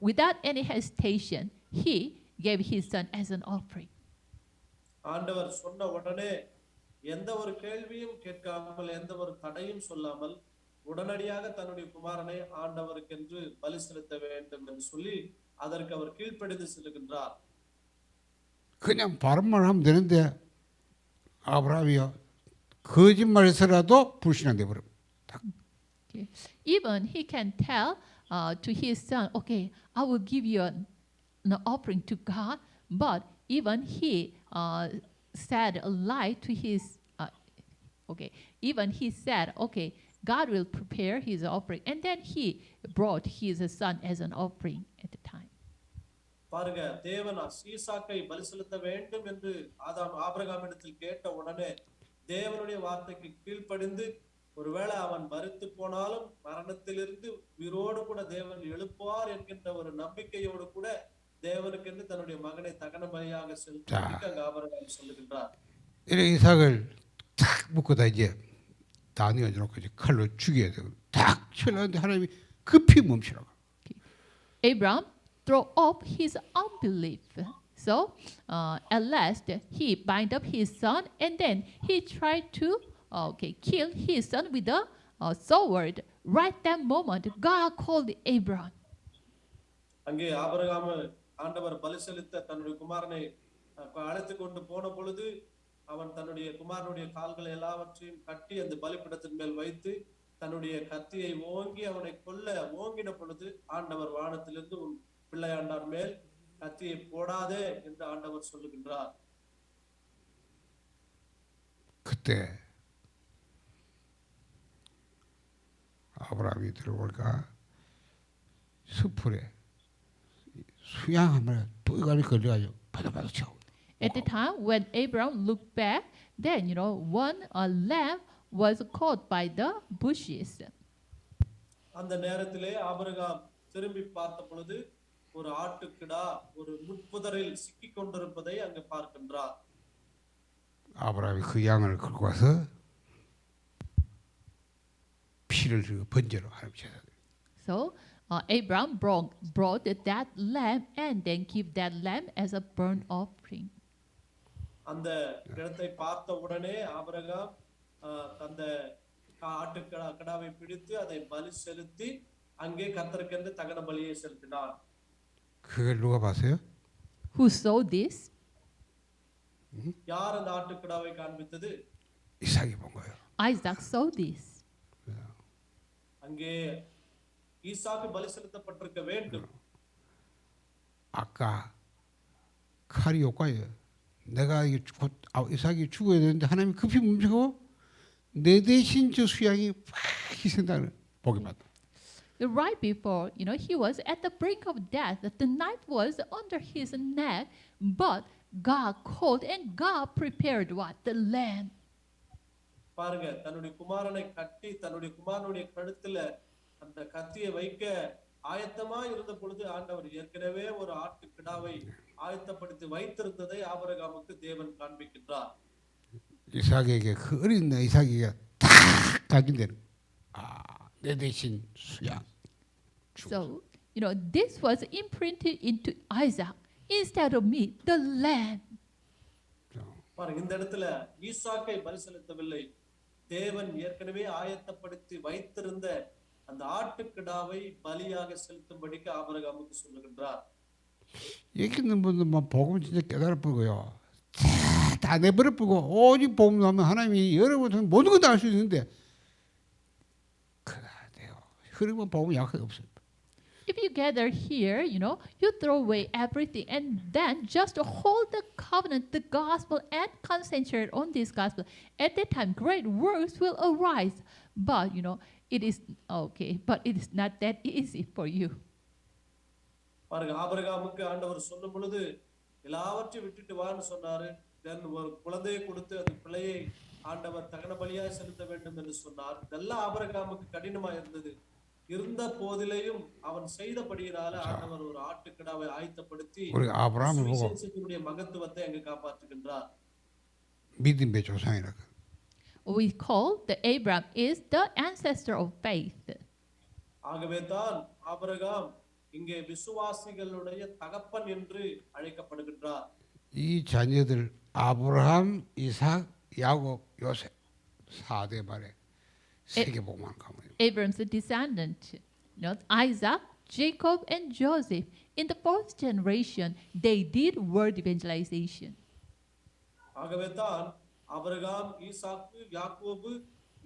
without any hesitation, he gave his son as an offering. ஆண்டவர் சொன்ன உடனே எந்த ஒரு கேள்வியும் கேட்காமல் எந்த ஒரு தடையும் சொல்லாமல் உடனடியாக தன்னுடைய குமாரனை ஆண்டவருக்கென்று பலி செலுத்த வேண்டும் என்று சொல்லி அதற்கு அவர் கீழ்ப்படிந்து செல்கின்றார். 그냥 바른말 하면 되는데 아브라함이요 거짓말해서라도 불신앙돼 버립니다. Okay. Even he can tell to his son, "Okay, I will give you an offering to God," but even he said a lie to his. Even he said, "Okay, God will prepare his offering," and then he brought his son as an offering at the time. பாருங்க, தேவன் ஈசாக்கை பலி செலுத்த வேண்டும் என்று ஆபிரகாமிடத்தில் கேட்ட உடனே தேவனுடைய வார்த்தைக்கு கீழ்ப்படிந்து ஒருவேளை அவன் மரித்து போனாலும் மரணத்திலிருந்து உயிரோடு கூட தேவன் எழுப்புவார் என்கின்ற ஒரு நம்பிக்கையோடு கூட தேவனுக்கென்று தன்னுடைய மகனை தகன பலியாக செலுத்த ஆபிரகாம் சொல்லுகின்றார். 이삭을 탁 묶고다 이제 다 내어놓고 이제 칼로 죽여야 되고 탁 치려는데 하나님이 급히 멈추라고. Abraham threw off his unbelief. So at last he bind up his son, and then he tried to kill his son with a sword. Right that moment, God called Abraham. அங்கே Abraham ஆண்டவர் பலி செலுத்த தன்னுடைய குமாரனை அழைத்து கொண்டு போன பொழுது அவன் தன்னுடைய குமாரனுடைய கால்களை எல்லாவற்றையும் கட்டி அந்த பலிபீடத்தின் மேல் வைத்து தன்னுடைய கத்தியை ஓங்கி அவனை கொல்ல ஓங்கின பொழுது ஆண்டவர் வானத்திலிருந்து உன் பிள்ளையாண்டார் மேல் கத்தியை போடாதே என்று ஆண்டவர் சொல்லுகின்றார். 그때 아브라함이 들어올까 숲풀에 수양하면 뿌이가리 걸려가지고 바닥바닥 차고. At the time when Abraham looked back, then one lamb was caught by the bushes. அந்த நேரத்திலே ஆபிரகாம் திரும்பி பார்த்த பொழுது ஒரு ஆட்டுக்கிடா ஒரு முட்புதரில் சிக்கிக் கொண்டிருப்பதை அங்கு பார்க்கின்றார். 아브라함이 그 양을 끌고 와서 피를 번제로 하나님 제사. So Abraham brought that lamb and then give that lamb as a burnt offering. அந்த இடத்தை பார்த்த உடனே ஆபிரகாம் அந்த ஆட்டுக்கிடாவை பிடித்து அதை பலி செலுத்தி அங்கே கர்த்தருக்கென்று தகன பலியை செலுத்தினார். 그걸 누가 봤어요? Who saw this? யார் அந்த ஆட்டுக்கிடாவை காண்பித்தது? 이삭이 본 거예요. Isaac saw this. அங்கே ஈசாக்கு பலி செலுத்தப்பட்டிருக்க வேண்டும். 아까 칼이 효과예요. 내가 곧 이삭이 죽어야 되는데 하나님이 급히 멈추고 내 대신 저 수양이 팍 희생당을 보게 받아. Right before, he was at the brink of death. The knife was under his neck, but God called and God prepared what? The lamb. பாருங்க, தன்னுடைய குமாரனை கட்டி தன்னுடைய குமாரனுடைய கழுத்துல அந்த கத்தியை வைக்க ஆயத்தமா இருந்த பொழுது ஆண்டவர் ஏற்கனவே ஒரு ஆட்டுக்கிடாவை ஆயத்தப்படுத்தி வைத்திருந்ததை ஆபிரகாமுக்கு தேவன் காண்பிக்கின்றார். 이삭에게 그 어린 이삭에게 탁 각인되는 내 대신 수양. So, this was imprinted into Isaac. Instead of me, the lamb. பாருங்க, இந்த இடத்துல ஈசாக்கை பலி செலுத்தவில்லை. தேவன் ஏற்கனவே ஆயத்தப்படுத்தி வைத்திருந்த அந்த ஆட்டுக்கிடாவை பலியாக செலுத்தும்படிக்கு ஆபிரகாமுக்கு சொல்லுகின்றார். 여기 있는 분들만 복음 진짜 깨달아보고요. 다 내버려보고 오직 복음 하면 하나님이 여러분 모든 것 다 할 수 있는데 그래요. 그러면 복음 약속이 없어요. If you gather here, you throw away everything and then just hold the covenant, the gospel, and concentrate on this gospel. At that time, great works will arise. But, it is okay, but it is not that easy for you. பாருங்க, ஆபிரகாமுக்கு ஆண்டவர் சொல்லும் பொழுது எல்லாவற்றையும் விட்டுட்டு வான்னு சொன்னாரு. தென் ஒரு குழந்தையை கொடுத்து அந்த பிள்ளையை ஆண்டவர் தகன பலியாய் செலுத்த வேண்டும் என்று சொன்னார். இதெல்லாம் ஆபிரகாமுக்கு கடினமா இருந்தது. இருந்த போதிலேயும் அவன் செய்தபடியினால ஆண்டவர் ஒரு ஆட்டுக்கிடாவை ஆயத்தப்படுத்தி சுவிசேஷத்தினுடைய மகத்துவத்தை அங்கு காப்பாற்றுகின்றார். 믿음의 조상이라고. We call the Abraham is the ancestor of faith. ஆகவே தான் ஆபிரகாம் இங்கே விசுவாசிகளுடைய தகப்பன் என்று அழைக்கப்படுகின்றார். 이 자녀들 아브라함, 이삭, 야곱, 요셉 4대 말에 세계복만 가면. Abraham's descendant, Isaac, Jacob, and Joseph. In the fourth generation, they did world evangelization. ஆகவே தான் ஆபிரகாம், ஈசாக்கு, யாக்கோபு,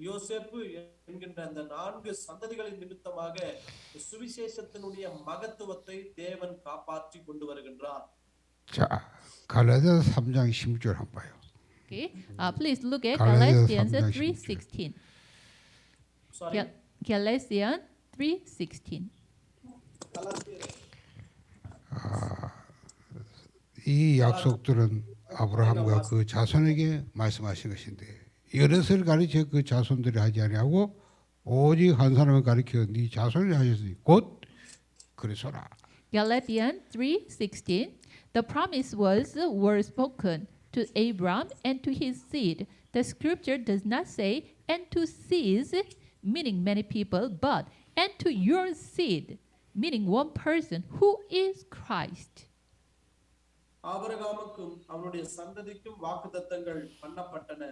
யோசேப்பு என்கின்ற அந்த 4 சந்ததிகளின் நிமித்தமாக சுவிசேஷத்தினுடைய மகத்துவத்தை தேவன் காப்பாற்றி கொண்டு வருகின்றார். 자, 갈라디아 3장 16절 한번 봐요. Okay, please look at Galatians 3:16. Galatians 3:16. 이 약속들은 아브라함과 그 자손에게 말씀하신 것인데 여럿을 가르쳐 그 자손들이 하지 아니하고 오직 한 사람을 가르쳐 네 자손이 하셨으니 곧 그리스도라. Galatians 3:16. The promise were spoken to Abraham and to his seed. The scripture does not say and to seeds, meaning many people, but and to your seed, meaning one person who is Christ. ஆபிரகாமுக்கும் அவனுடைய சந்ததிக்கும் வாக்குத்தத்தங்கள் பண்ணப்பட்டன.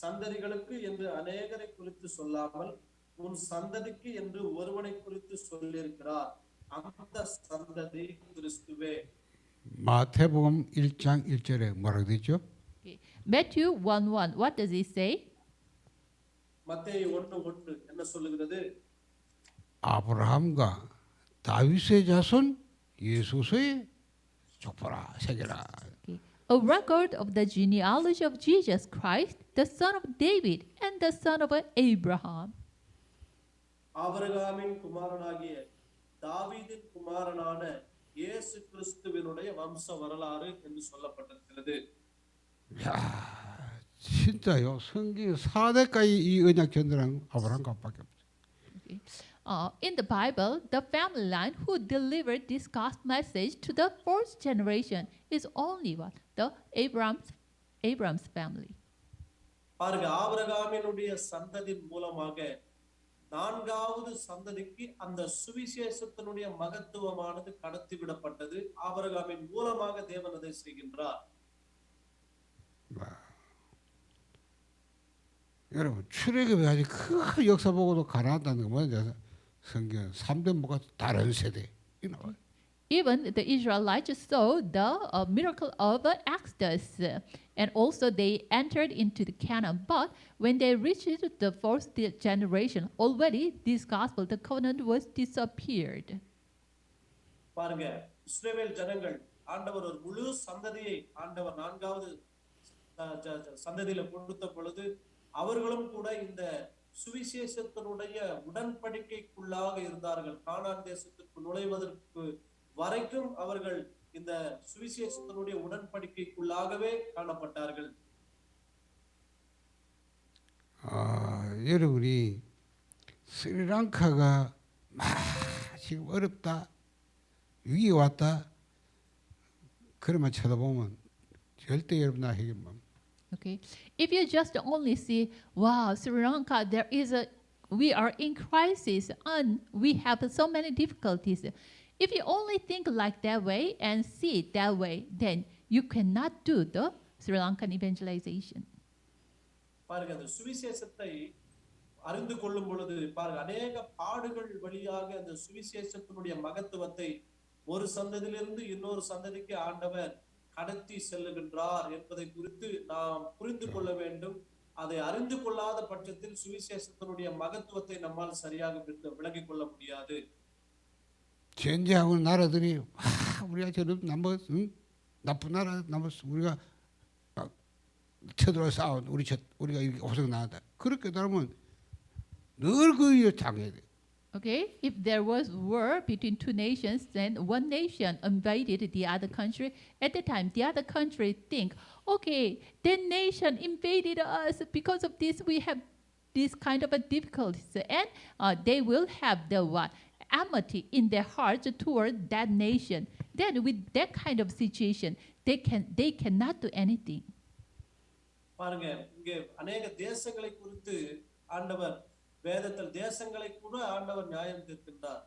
சந்ததிகளுக்கு என்று அநேகரை குறித்து சொல்லாமல் உன் சந்ததிக்கு என்று ஒருவனை குறித்து சொல்லியிருக்கிறார். அந்த சந்ததி கிறிஸ்துவே. 마태복음 1장 1절에 뭐라고 되죠? Okay. Matthew 1:1. What does it say? மத்தேயு 1:1 என்ன சொல்லுகிறது? 아브라함과 다윗의 자손 예수서의 족보라 새겨라. Okay. A record of the genealogy of Jesus Christ, the son of David and the son of Abraham. ஆபிரகாமின் குமாரனாகிய தாவீதின் குமாரனான இயேசு கிறிஸ்துவினுடைய வம்ச வரலாறு என்று சொல்லப்பட்டிருக்கிறது. 야, 진짜요. 성경 4대까지 이 언약 전달한 아브라함밖에 없어요. Okay. In the Bible, the family line who delivered this gospel message to the fourth generation is only what? The Abraham's family. பாருங்க, ஆபிரகாமினுடைய சந்ததியின் மூலமாக நான்காவது சந்ததிக்கு அந்த சுவிசேஷத்தினுடைய மகத்துவமானது கடத்தி விடப்பட்டது. ஆபிரகாமின் மூலமாக தேவன் அதை செய்கின்றார். 여러분 출애굽이 아주 큰 역사 보고도 가난하다는 거 뭐냐? 성경 3대 뭐가 다른 세대 이 나와요. Even the Israelites saw the miracle of Exodus, and also they entered into the Canaan. But when they reached the fourth generation, already this gospel, the covenant was disappeared. பாருங்க, இஸ்ரவேல் ஜனங்கள் ஆண்டவர் ஒரு முழு சந்ததியை ஆண்டவர் நான்காவது சந்ததியில கொடுத்த பொழுது அவர்களும் கூட இந்த சுவிசேஷத்தினுடைய உடன்படிக்கைக்குள்ளாக இருந்தார்கள். கானான் தேசத்திற்கு நுழைவதற்கு வரைக்கும் அவர்கள் இந்த சுவிசேஷத்தினுடைய உடன்படிக்கைக்குள்ளாகவே காணப்பட்டார்கள். 여러분이 스리랑카가 지금 어렵다, 위기 왔다, 그러면 쳐다보면 절대 여러분 해결만. Okay, if you just only see, wow, Sri Lanka, we are in crisis and we have so many difficulties. If you only think like that way and see it that way, then you cannot do the Sri Lankan evangelization. பாருங்க, அந்த சுவிசேஷத்தை அறிந்து கொள்ளும் பொழுது பாருங்க, அநேக பாடுகள் வழியாக அந்த சுவிசேஷத்தினுடைய மகத்துவத்தை ஒரு சந்ததியிலிருந்து இன்னொரு சந்ததிக்கு ஆண்டவர் கடத்தி செல்லுகின்றார் என்பதை குறித்து நாம் புரிந்து கொள்ள வேண்டும். அதை அறிந்து கொள்ளாத பட்சத்தில் சுவிசேஷத்தினுடைய மகத்துவத்தை நம்மால் சரியாக விளங்கிக் கொள்ள முடியாது. 전쟁하고 나라들이 우리가 저런 나쁜 나라 우리가 쳐들어 싸운 우리가 이렇게 호석 나왔다. 그렇게 되면 늘 그 일을 당해야 돼. Okay, if there was war between two nations, then one nation invaded the other country. At the time, the other country think, okay, that nation invaded us. Because of this, we have this kind of a difficulties, and they will have the what? Enmity in their hearts toward that nation. Then, with that kind of situation, they cannot do anything. பாருங்க, இங்கே அநேக தேசங்களை குறித்து ஆண்டவர் வேதத்தில் தேசங்களை கூட ஆண்டவர் நியாயம் தீர்க்கின்றார்.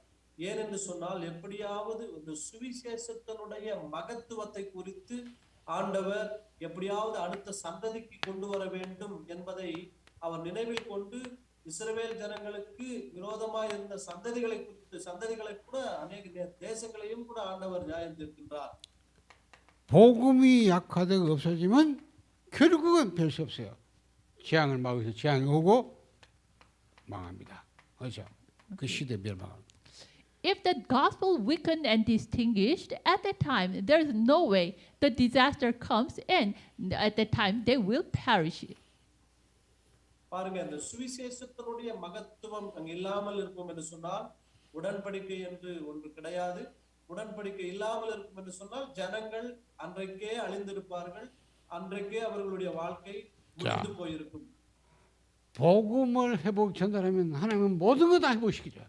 ஏனென்று சொன்னால், எப்படியாவது இந்த சுவிசேஷத்தினுடைய மகத்துவத்தை குறித்து ஆண்டவர் எப்படியாவது அடுத்த சந்ததிக்கு கொண்டு வர வேண்டும் என்பதை அவர் நினைவில் கொண்டு இஸ்ரவேல் ஜனங்களுக்கு விரோதமாய் இருந்த சந்ததிகளை கூட அநேக தேசங்களையும் கூட ஆண்டவர் நியாயம் தீர்க்கின்றார். 복음이 약화되고 없어지면 결국은 별 수 없어요. 재앙을 막으서 재앙이 오고 망합니다. 그렇죠? 그 시대 멸망합니다. If the gospel weakened and distinguished, at that time there is no way the disaster comes, and at that time they will perish. பாருங்க, இந்த சுவிசேஷத்தினுடைய மகத்துவம் அங்க இல்லாமல் இருக்கும் என்று சொன்னால் உடன்படிக்கை என்று ஒன்று கிடையாது. உடன்படிக்கை இல்லாமல் இருக்கும் என்று சொன்னால் ஜனங்கள் அன்றைக்கே அழிந்திருப்பார்கள். அன்றைக்கே அவர்களுடைய வாழ்க்கை முடிந்து போயிருக்கும். 복음을 회복 전달하면 하나님은 모든 거 다 회복시키죠.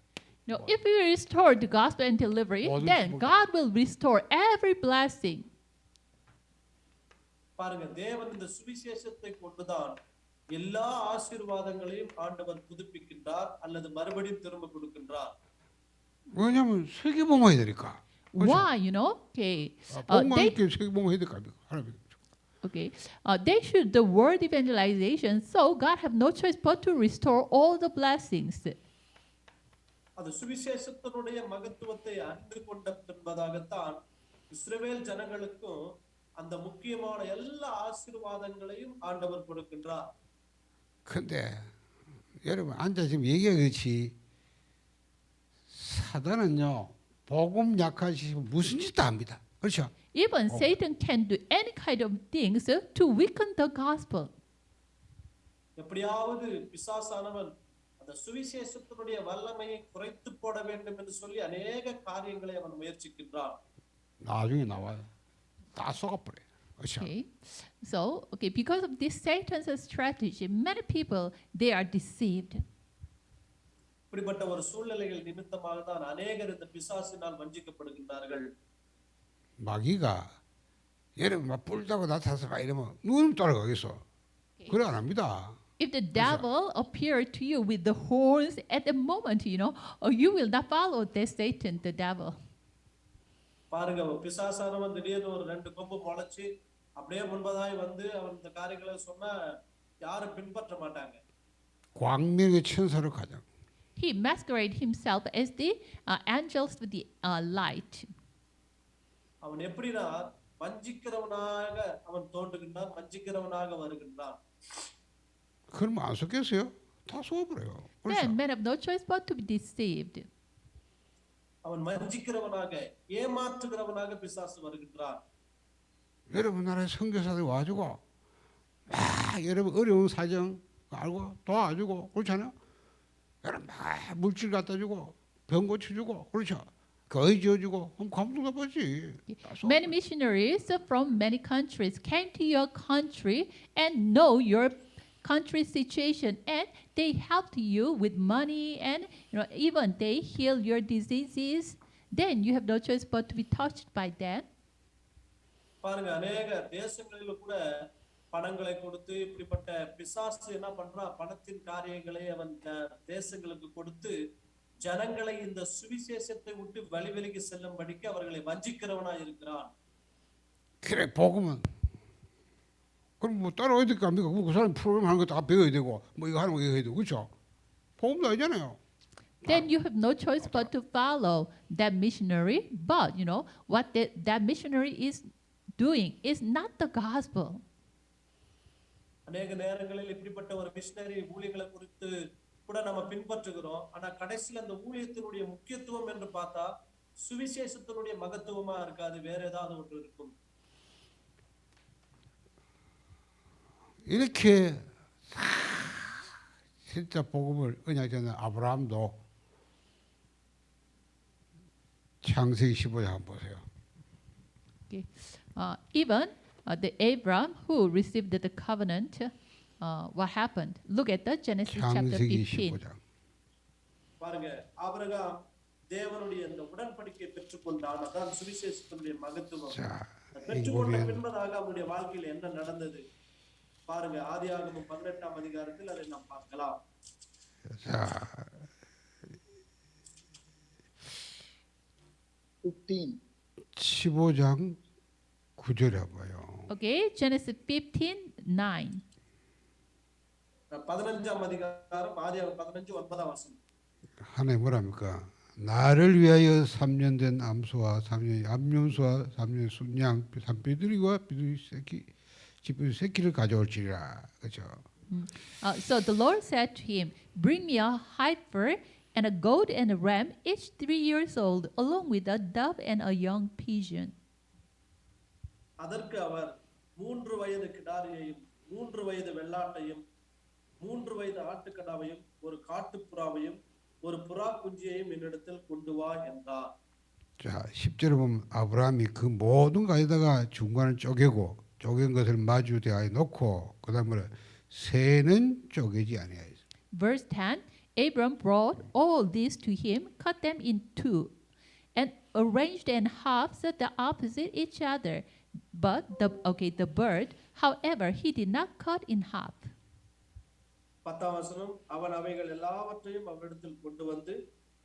No, if we restore the gospel and deliver it, then God will restore every blessing. பாருங்க, தேவன் இந்த சுவிசேஷத்தை கொண்டுதான் எல்லா ஆசீர்வாதங்களையும் ஆண்டவர் புதுப்பிக்கின்றார் அல்லது மறுபடியும் திரும்ப கொடுக்கின்றார். 왜냐면 세계복음해야 되니까. Why, you know? Okay. 복음만 이렇게 세계복음해야 되니까. Okay. They should the word evangelization, so God have no choice but to restore all the blessings. அது சுவிசேஷத்தினுடைய மகத்துவத்தை அறிந்து கொண்ட பின்பதாகத்தான் இஸ்ரவேல் ஜனங்களுக்கும் அந்த முக்கியமான எல்லா ஆசீர்வாதங்களையும் ஆண்டவர் கொடுக்கின்றார். 근데 여러분 앉아 지금 얘기가 그렇지 사단은요 복음 약하시고 무슨 짓도 합니다. 그렇죠? Even Satan can do any kind of things to weaken the gospel. எப்படியாவது பிசாசானவன் அந்த சுவிசேஷத்தினுடைய வல்லமையை குறைத்து போட வேண்டும் என்று சொல்லி அநேக காரியங்களை அவன் முயற்சிக்கின்றான். 나중에 나와요. 다 속아버려요. 그렇죠? Okay, because of this Satan's strategy, many people they are deceived. இப்படிப்பட்ட ஒரு சூழ்நிலைகள் நிமித்தமாக தான் அநேகர் இந்த பிசாசினால் வஞ்சிக்கப்படுகின்றார்கள். 마귀가 여러분 막 뿔다고 나타나서 막 이러면 눈 따라가겠어. 그래 안 합니다. If the devil appeared to you with the horns at the moment, you will not follow the Satan, the devil. பாருங்க பிசாசானவன் திடீர்னு ஒரு 2 கொம்பு முளைச்சு அப்படியே முன்பதாய் வந்து அவன் இந்த காரியங்களை சொன்னா யாரும் பின்பற்ற மாட்டாங்க. 광명의 천사로 가장. He masqueraded himself as the angels with the light. அவன் எப்படினா வஞ்சிக்கிறவனாக அவன் தோன்றுகின்றான், வஞ்சிக்கிறவனாக வருகின்றான். 그러면 안 속겠어요? 다 속아버려요. Then men have no choice but to be deceived. அவன் வஞ்சிக்கிறவனாக ஏமாற்றுகிறவனாக பிசாசு வருகின்றான். 여러분 나라에 선교사들 와가지고 막 여러분 어려운 사정 알고 도와주고 그렇잖아요. 여러분 막 물질 갖다 주고 병 고쳐주고 그렇죠. 거의 지어주고 그럼 감동도 보지. Many missionaries from many countries came to your country and know your country's situation, and they helped you with money, and even they heal your diseases. Then you have no choice but to be touched by that. பாருங்க அநேக தேசங்களில கூட பணங்களை கொடுத்து இப்படிப்பட்ட பிசாசு என்ன பண்றான், பணத்தின் காரியங்களை அவன் தேசங்களுக்கு கொடுத்து ஜனங்களை இந்த சுவிசேஷத்தை விட்டு வழிவிலகி செல்லும்படிக்கு அவர்களை வஞ்சிக்கிறவனாய் இருக்கிறான். 그래 복음은 그럼 뭐 따라와야 될 거 아닙니까? 그 사람 프로그램 하는 거 다 배워야 되고 뭐 이거 하는 거 이거 해야 되고 그렇죠? 복음도 아니잖아요. Then you have no choice but to follow that missionary. But what that missionary is doing is not the gospel. அநேக நேரங்களில் இப்படிப்பட்ட ஒரு மிஷனரி ஊழியங்களை குறித்து கூட நம்ம பின்பற்றுகிறோம். ஆனா கடைசியில் அந்த ஊழியத்தினுடைய முக்கியத்துவம் என்று பார்த்தா சுவிசேஷத்தினுடைய மகத்துவமா இருக்காது, வேற ஏதாவது ஒன்று இருக்கும். 이렇게 진짜 복음을 언약전에 아브라함도 창세기 15장 한번 보세요. Okay. Even the Abraham who received the covenant, what happened? Look at the Genesis chapter 창세기 15. 15장. பாருங்க ஆபிரகாம் தேவனுடைய அந்த உடன்படிக்கை பெற்றுக்கொண்டான். அதான் சுவிசேஷத்தினுடைய மகத்துவம். 자, பெற்றுக்கொண்ட 이거면 பின்பதாக அவருடைய வாழ்க்கையில் என்ன நடந்தது பாருங்க. ஆதியாகமம் 18ஆம் அதிகாரத்தில் அதை நாம் பார்க்கலாம். 자, 15장 9절에 봐요. Okay, Genesis 15:9. 15ஆம் அதிகாரம் ஆதியாகமம் 15:9 வசனம். 하나님 뭐랍니까? 나를 위하여 3년 된 암소와 3년 암염소와 3년 순양 3삐들이와 삐들이 새끼 집에 새끼를 가져올지라. 그렇죠? So the Lord said to him, "Bring me a heifer and a goat and a ram, each 3 years old, along with a dove and a young pigeon." அதற்கு அவர் 3 வயது கிடாரியையும் 3 வயது வெள்ளாட்டையும் 3 வயது ஆட்டுக்கடாவையும் ஒரு காட்டுப்புறாவையும் ஒரு புறா குஞ்சியையும் என்னிடத்தில் கொண்டு வா என்றார். 자, 10절에 보면 아브라함이 그 모든 가에다가 중간을 쪼개고 쪼갠 것을 마주 대하에 놓고 그다음에 새는 쪼개지 아니하여. Verse 10, Abram brought all these to him, cut them in two, and arranged in halves the opposite each other. But the bird, however, he did not cut in half. 10ஆம் வசனம், அவன் அவைகள் எல்லாவற்றையும் அவரிடத்தில் கொண்டு வந்து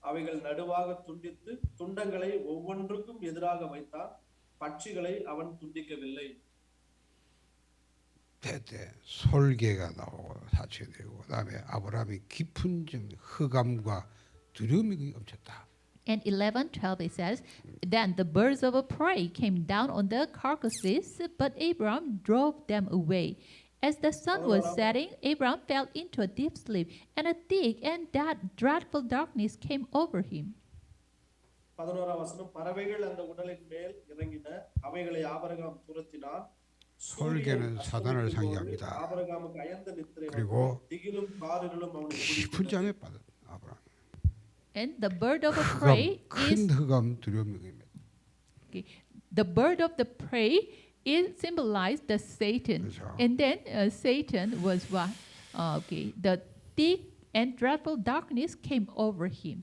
அவைகள் நடுவாக துண்டித்து துண்டங்களை ஒவ்வொன்றுக்கும் எதிராக வைத்தான். பட்சிகளை அவன் துண்டிக்கவில்லை. 대대 솔개가 나오고 사체되고 그다음에 아브라함이 깊은 좀 흑암과 두려움이 엄쳤다. And 11:12 it says, then the birds of prey came down on the carcasses, but Abram drove them away. As the sun was setting, Abram fell into a deep sleep, and a thick and dreadful darkness came over him. 11ஆம் வசனம் பறவைகள் அந்த உடலின் மேல் இறங்கின அவைகளை Abraham துரத்தினான் 솔개는 사단을 상기합니다. ஆபிரகாமுக்கு அயர்ந்த நித்திரை 그리고 திகிலும் காரிருளும் அவனை 깊은 잠에 빠졌 아브라함. And the bird of prey 큰 흑암 두려움입니다. okay, the bird of the prey is symbolized the Satan. 그렇죠. And then Satan was what? The thick and dreadful darkness came over him.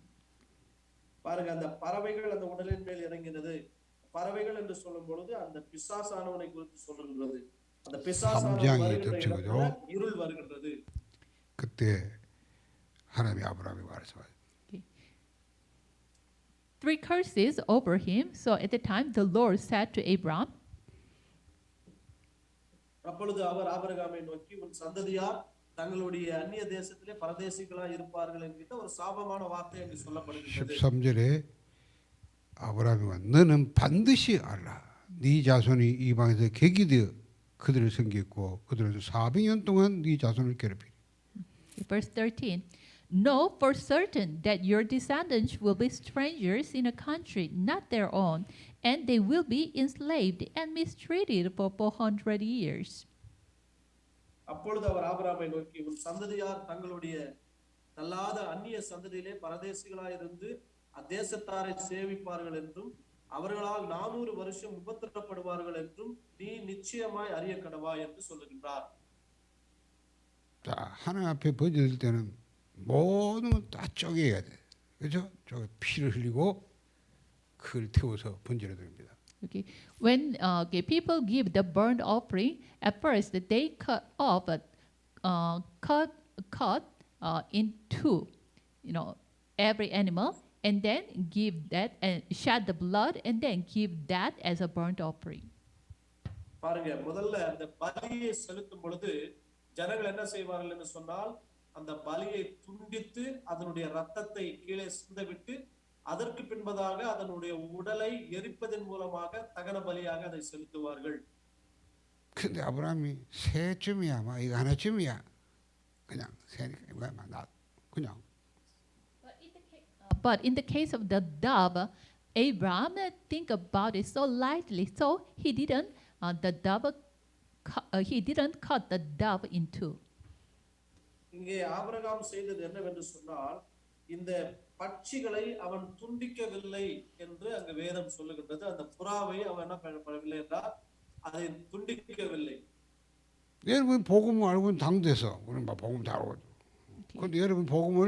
பாருங்க அந்த பறவைகள் அந்த உடலின் மேல் இறங்கினது பறவைகள் என்று சொல்லும் பொழுது அந்த பிசாசானவனை குறித்து சொல்லுகிறது அந்த பிசாசானவன் வருகின்ற இடத்துல இருள் வருகின்றது 그때 하나님이 아브라함에게 말씀하셨어요. Three curses over him. So at the time the Lord said to Abram, அப்பொழுது அவர் ஆபிரகாமை நோக்கி உன் சந்ததியார் தங்களுடைய அந்நிய தேசத்திலே பரதேசிகளா இருப்பார்கள் என்கிற ஒரு சாபமான வார்த்தை அங்கு சொல்லப்படுகிறது 13절에 아브라함이가 너는 반드시 알라. 네 자손이 이방에서 객이되어 그들을 섬겼고 그들은 400년 동안 네 자손을 괴롭히리. verse 13, know for certain that your descendants will be strangers in a country not their own, and they will be enslaved and mistreated for 400 years. அப்பொழுது அவர் ஆபிரகாமை நோக்கி உன் சந்ததியார் தங்களுடைய தள்ளாத அந்நிய சந்ததியிலே பரதேசிகளாய் இருந்து அத்தேசத்தாரை சேவிப்பார்கள் என்றும் அவர்களால் 400 வருஷம் உபத்திரப்படுவார்கள் என்றும் நீ நிச்சயமாய் அறிய கடவா என்று சொல்லுகின்றார். 자, 하나님 앞에 번제될 때는 모든 건 다 쪼개야 돼. 그렇죠? 쪼개 피를 흘리고 그걸 태워서 번제를 드립니다. Okay, when people give the burnt offering, at first they cut off, in two, every animal, and then give that and shed the blood, and then give that as a burnt offering. பாருங்க முதல்ல அந்த பலியை செலுத்தும் பொழுது ஜனங்கள் என்ன செய்வார்கள் என்று சொன்னால் அந்த பலியை துண்டித்து அதனுடைய இரத்தத்தை கீழே சிந்தவிட்டு அதற்கு பின்பதாக அதனுடைய உடலை எரிப்பதன் மூலமாக தகன பலியாக அதை செலுத்துவார்கள். 근데 아브라함이 새쯤이야, 막 이거 하나쯤이야. 그냥 새니까 이거 나 그냥. But in the case of the dove, Abraham think about it so lightly, so he didn't cut the dove in two. இங்கே ஆபிரகாம் செய்தது என்னவென்று சொன்னால் இந்த பட்சிகளை அவன் துண்டிக்கவில்லை என்று அங்கு வேதம் சொல்லுகின்றது. அந்த புறாவை அவன் என்ன பண்ணவில்லை என்றால் அதை துண்டிக்கவில்லை. 여러분 복음을 알고는 당돼서 우리는 막 복음 다 알고. 근데 여러분 복음을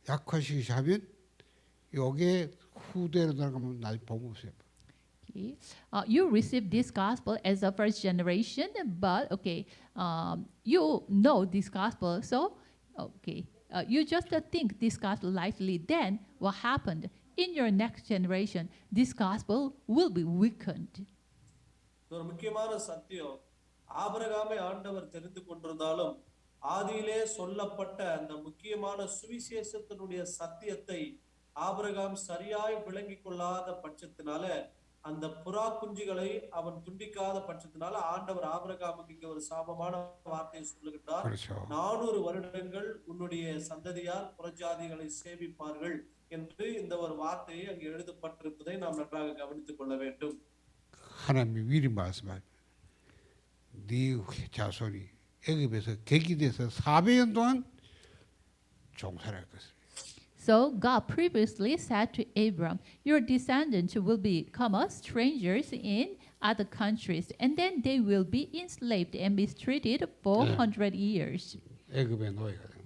약화시키시 하면 여기에 후대로 들어가면 나중에 복음 없어요. Okay. You received this gospel as a first generation, but you know this gospel, so you just think this gospel lightly. Then what happened in your next generation? This gospel will be weakened. ஒரு முக்கியமான சத்தியம் ஆபிரகாமை ஆண்டவர் தெரிந்து கொண்டிருந்தாலும் ஆதியிலே சொல்லப்பட்ட அந்த முக்கியமான சுவிசேஷத்தினுடைய சத்தியத்தை ஆபிரகாம் சரியாய் விளங்கிக் கொள்ளாத பட்சத்தினால அந்த புறா குஞ்சுகளை அவன் துண்டிக்காத பட்சத்தினால ஆண்டவர் ஆபிரகாமுக்கு இங்க ஒரு சாபமான வார்த்தையை சொல்லுகின்றார். 400 வருடங்கள் உன்னுடைய சந்ததியார் புறஜாதிகளை சேவிப்பார்கள் என்று இந்த ஒரு வார்த்தையை அங்கு எழுதப்பட்டிருப்பதை நாம் நன்றாக கவனித்துக் கொள்ள வேண்டும். 하나님이 미리 말씀하십니다. 네 자손이 애굽에서 객이 돼서 400년 동안 종살할 것을. So God previously said to Abram, your descendants will become strangers in other countries, and then they will be enslaved and mistreated for 100 years. 애굽의 노예가 된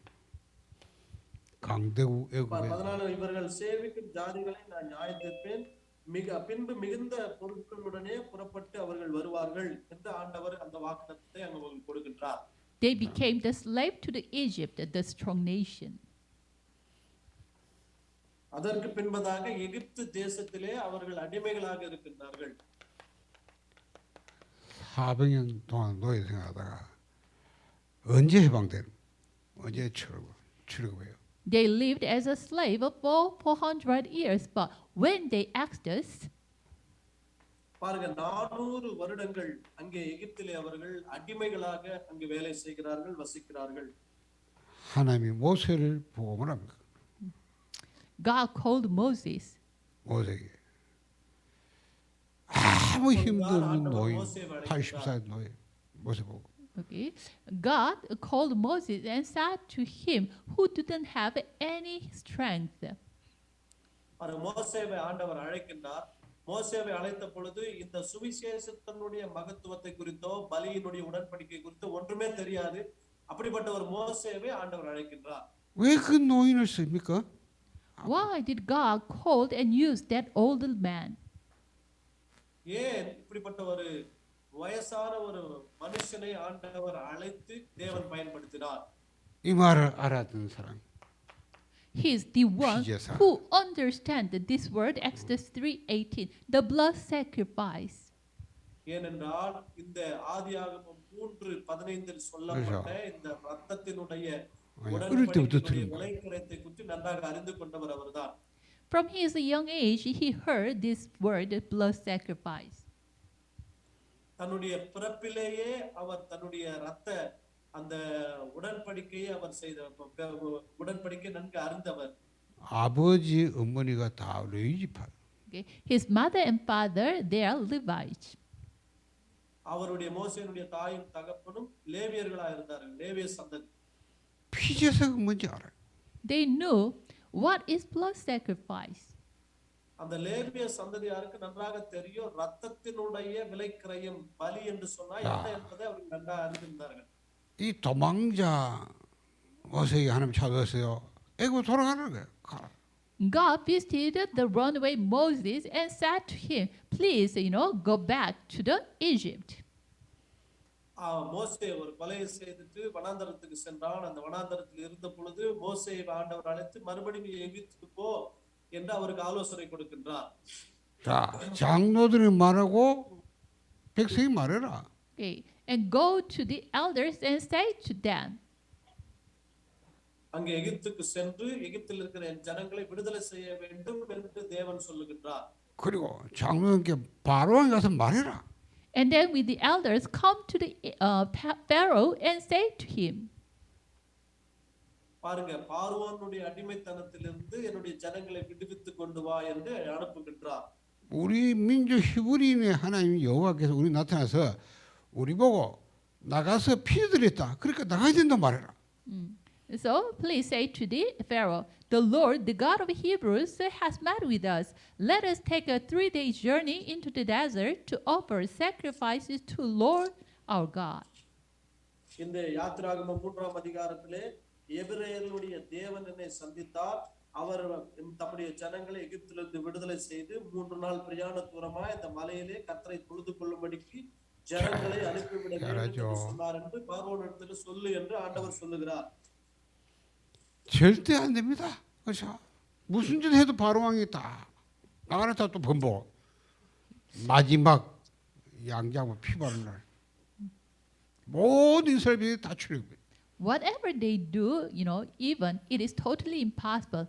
강대국 애굽의. 14 இவர்கள் சேவிக்கும் ஜாதிகளை நான் நியாயம் தீர்ப்பேன். பின்பு மிகுந்த பொருட்களுடனே புறப்பட்டு அவர்கள் வருவார்கள் என்று ஆண்டவர் அந்த வாக்குத்தத்தத்தை அங்கு கொடுக்கின்றார். They became the slave to the Egypt, the strong nation. அதற்கு பின்பதாக எகிப்து தேசத்திலே அவர்கள் அடிமைகளாக இருக்கின்றார்கள். 400년 동안 노예 생활하다가 언제 해방되는? 언제 출애굽해요? They lived as a slave for 400 years, but when they asked us, பாருங்க 400 வருடங்கள் அங்கே எகிப்திலே அவர்கள் அடிமைகளாக அங்கே வேலை செய்கிறார்கள், வசிக்கிறார்கள். 하나님이 모세를 보험을 합니다. God called Moses. 모세에게 아무 힘도 없는 노인 80살 노인 모세 보고 Okay, God called Moses and said to him, who didn't have any strength. பாருங்க மோசேவை ஆண்டவர் அழைக்கின்றார். மோசேவை அழைத்த பொழுது இந்த சுவிசேஷத்தினுடைய மகத்துவத்தை குறித்தோ பலியினுடைய உடன்படிக்கை குறித்தோ ஒன்றுமே தெரியாது. அப்படிப்பட்ட ஒரு மோசேவை ஆண்டவர் அழைக்கின்றார். 왜 그 노인을 씁니까? Why did God call and use that older man? ஏன் இப்படிப்பட்ட ஒரு வயசான ஒரு மனுஷனை ஆண்டவர் அழைத்து தேவன் பயன்படுத்தினார்? 이 말을 알아듣는 사람. He is the one 피제사. who understands this word, Exodus 3:18, the blood sacrifice. ஏனென்றால் இந்த ஆதியாகமம் 3:15 சொல்லப்பட்ட இந்த ரத்தத்தினுடைய உடன்படிக்கையினுடைய விலைக்கிரயத்தை குறித்து நன்றாக அறிந்து கொண்டவர் அவர்தான். From his young age, he heard this word, blood sacrifice. தன்னுடைய பிறப்பிலேயே அவர் தன்னுடைய ரத்த அந்த உடன்படிக்கையை அவர் செய்த உடன்படிக்கை நன்கு அறிந்தவர். 아버지 어머니가 다 레위지파. Okay. His mother and father, they are Levites. அவருடைய மோசேயினுடைய தாயும் தகப்பனும் லேவியர்களாக இருந்தார்கள், லேவிய சந்ததி. 피제사가 뭔지 알아요. They knew what is blood sacrifice. அந்த லேவிய சந்ததியாருக்கு நன்றாக தெரியும் ரத்தத்தினுடைய விலைக்கிரயம் பலி என்று சொன்னா என்ன என்பதை அவர்கள் நன்றாக அறிந்திருந்தார்கள். 이 도망자 모세에게 하나님 찾아왔어요. 애굽 돌아가는 거예요. 가라. God visited the runaway Moses and said to him, please, go back to the Egypt. மோசே ஒரு கொலையை செய்துட்டு வனாந்தரத்துக்கு சென்றான். அந்த வனாந்தரத்தில் இருந்த பொழுது மோசேயை ஆண்டவர் அழைத்து மறுபடியும் எகிப்துக்கு போ என்று அவருக்கு ஆலோசனை கொடுக்கின்றார். 자, 장로들이 말하고 백성이 말해라. Okay, and go to the elders and say to them. அங்கே எகிப்துக்கு சென்று எகிப்தில் இருக்கிற என் ஜனங்களை விடுதலை செய்ய வேண்டும் என்று தேவன் சொல்லுகின்றார். 그리고 장로님께 바로왕에 가서 말해라. And then with the elders come to the Pharaoh and say to him. பாருங்க பார்வோனுடைய அடிமைத்தனத்திலிருந்து என்னுடைய ஜனங்களை விடுவித்து கொண்டு வா என்று அனுப்புகின்றார். 우리 민족 히브리인의 하나님 여호와께서 우리 나타나서 우리 보고 나가서 피드렸다. 그러니까 나가야 된다 말해라. So please say to the Pharaoh, the Lord, the God of Hebrews, has met with us. Let us take a 3-day journey into the desert to offer sacrifices to Lord our God. இந்த யாத்திராகமம் 3ஆம் அதிகாரத்திலே எபிரேயர்களுடைய தேவன் என்னை சந்தித்தார். அவர் தம்முடைய ஜனங்களை எகிப்திலிருந்து விடுதலை செய்து 3 நாள் பிரயாண தூரமாய் இந்த மலையிலே கர்த்தரை தொழுது கொள்ளும்படிக்கு ஜனங்களை அனுப்பிவிட வேண்டும் என்று சொன்னார் என்று பார்வோனிடத்தில் சொல்லு என்று ஆண்டவர் சொல்லுகிறார். 절대 안 됩니다. 그렇죠? 무슨 짓 해도 바로왕이 다 나가는 또 번복. 마지막 양자고 피 바른 날 모든 이스라엘이 다 출애굽. Whatever they do, even it is totally impossible.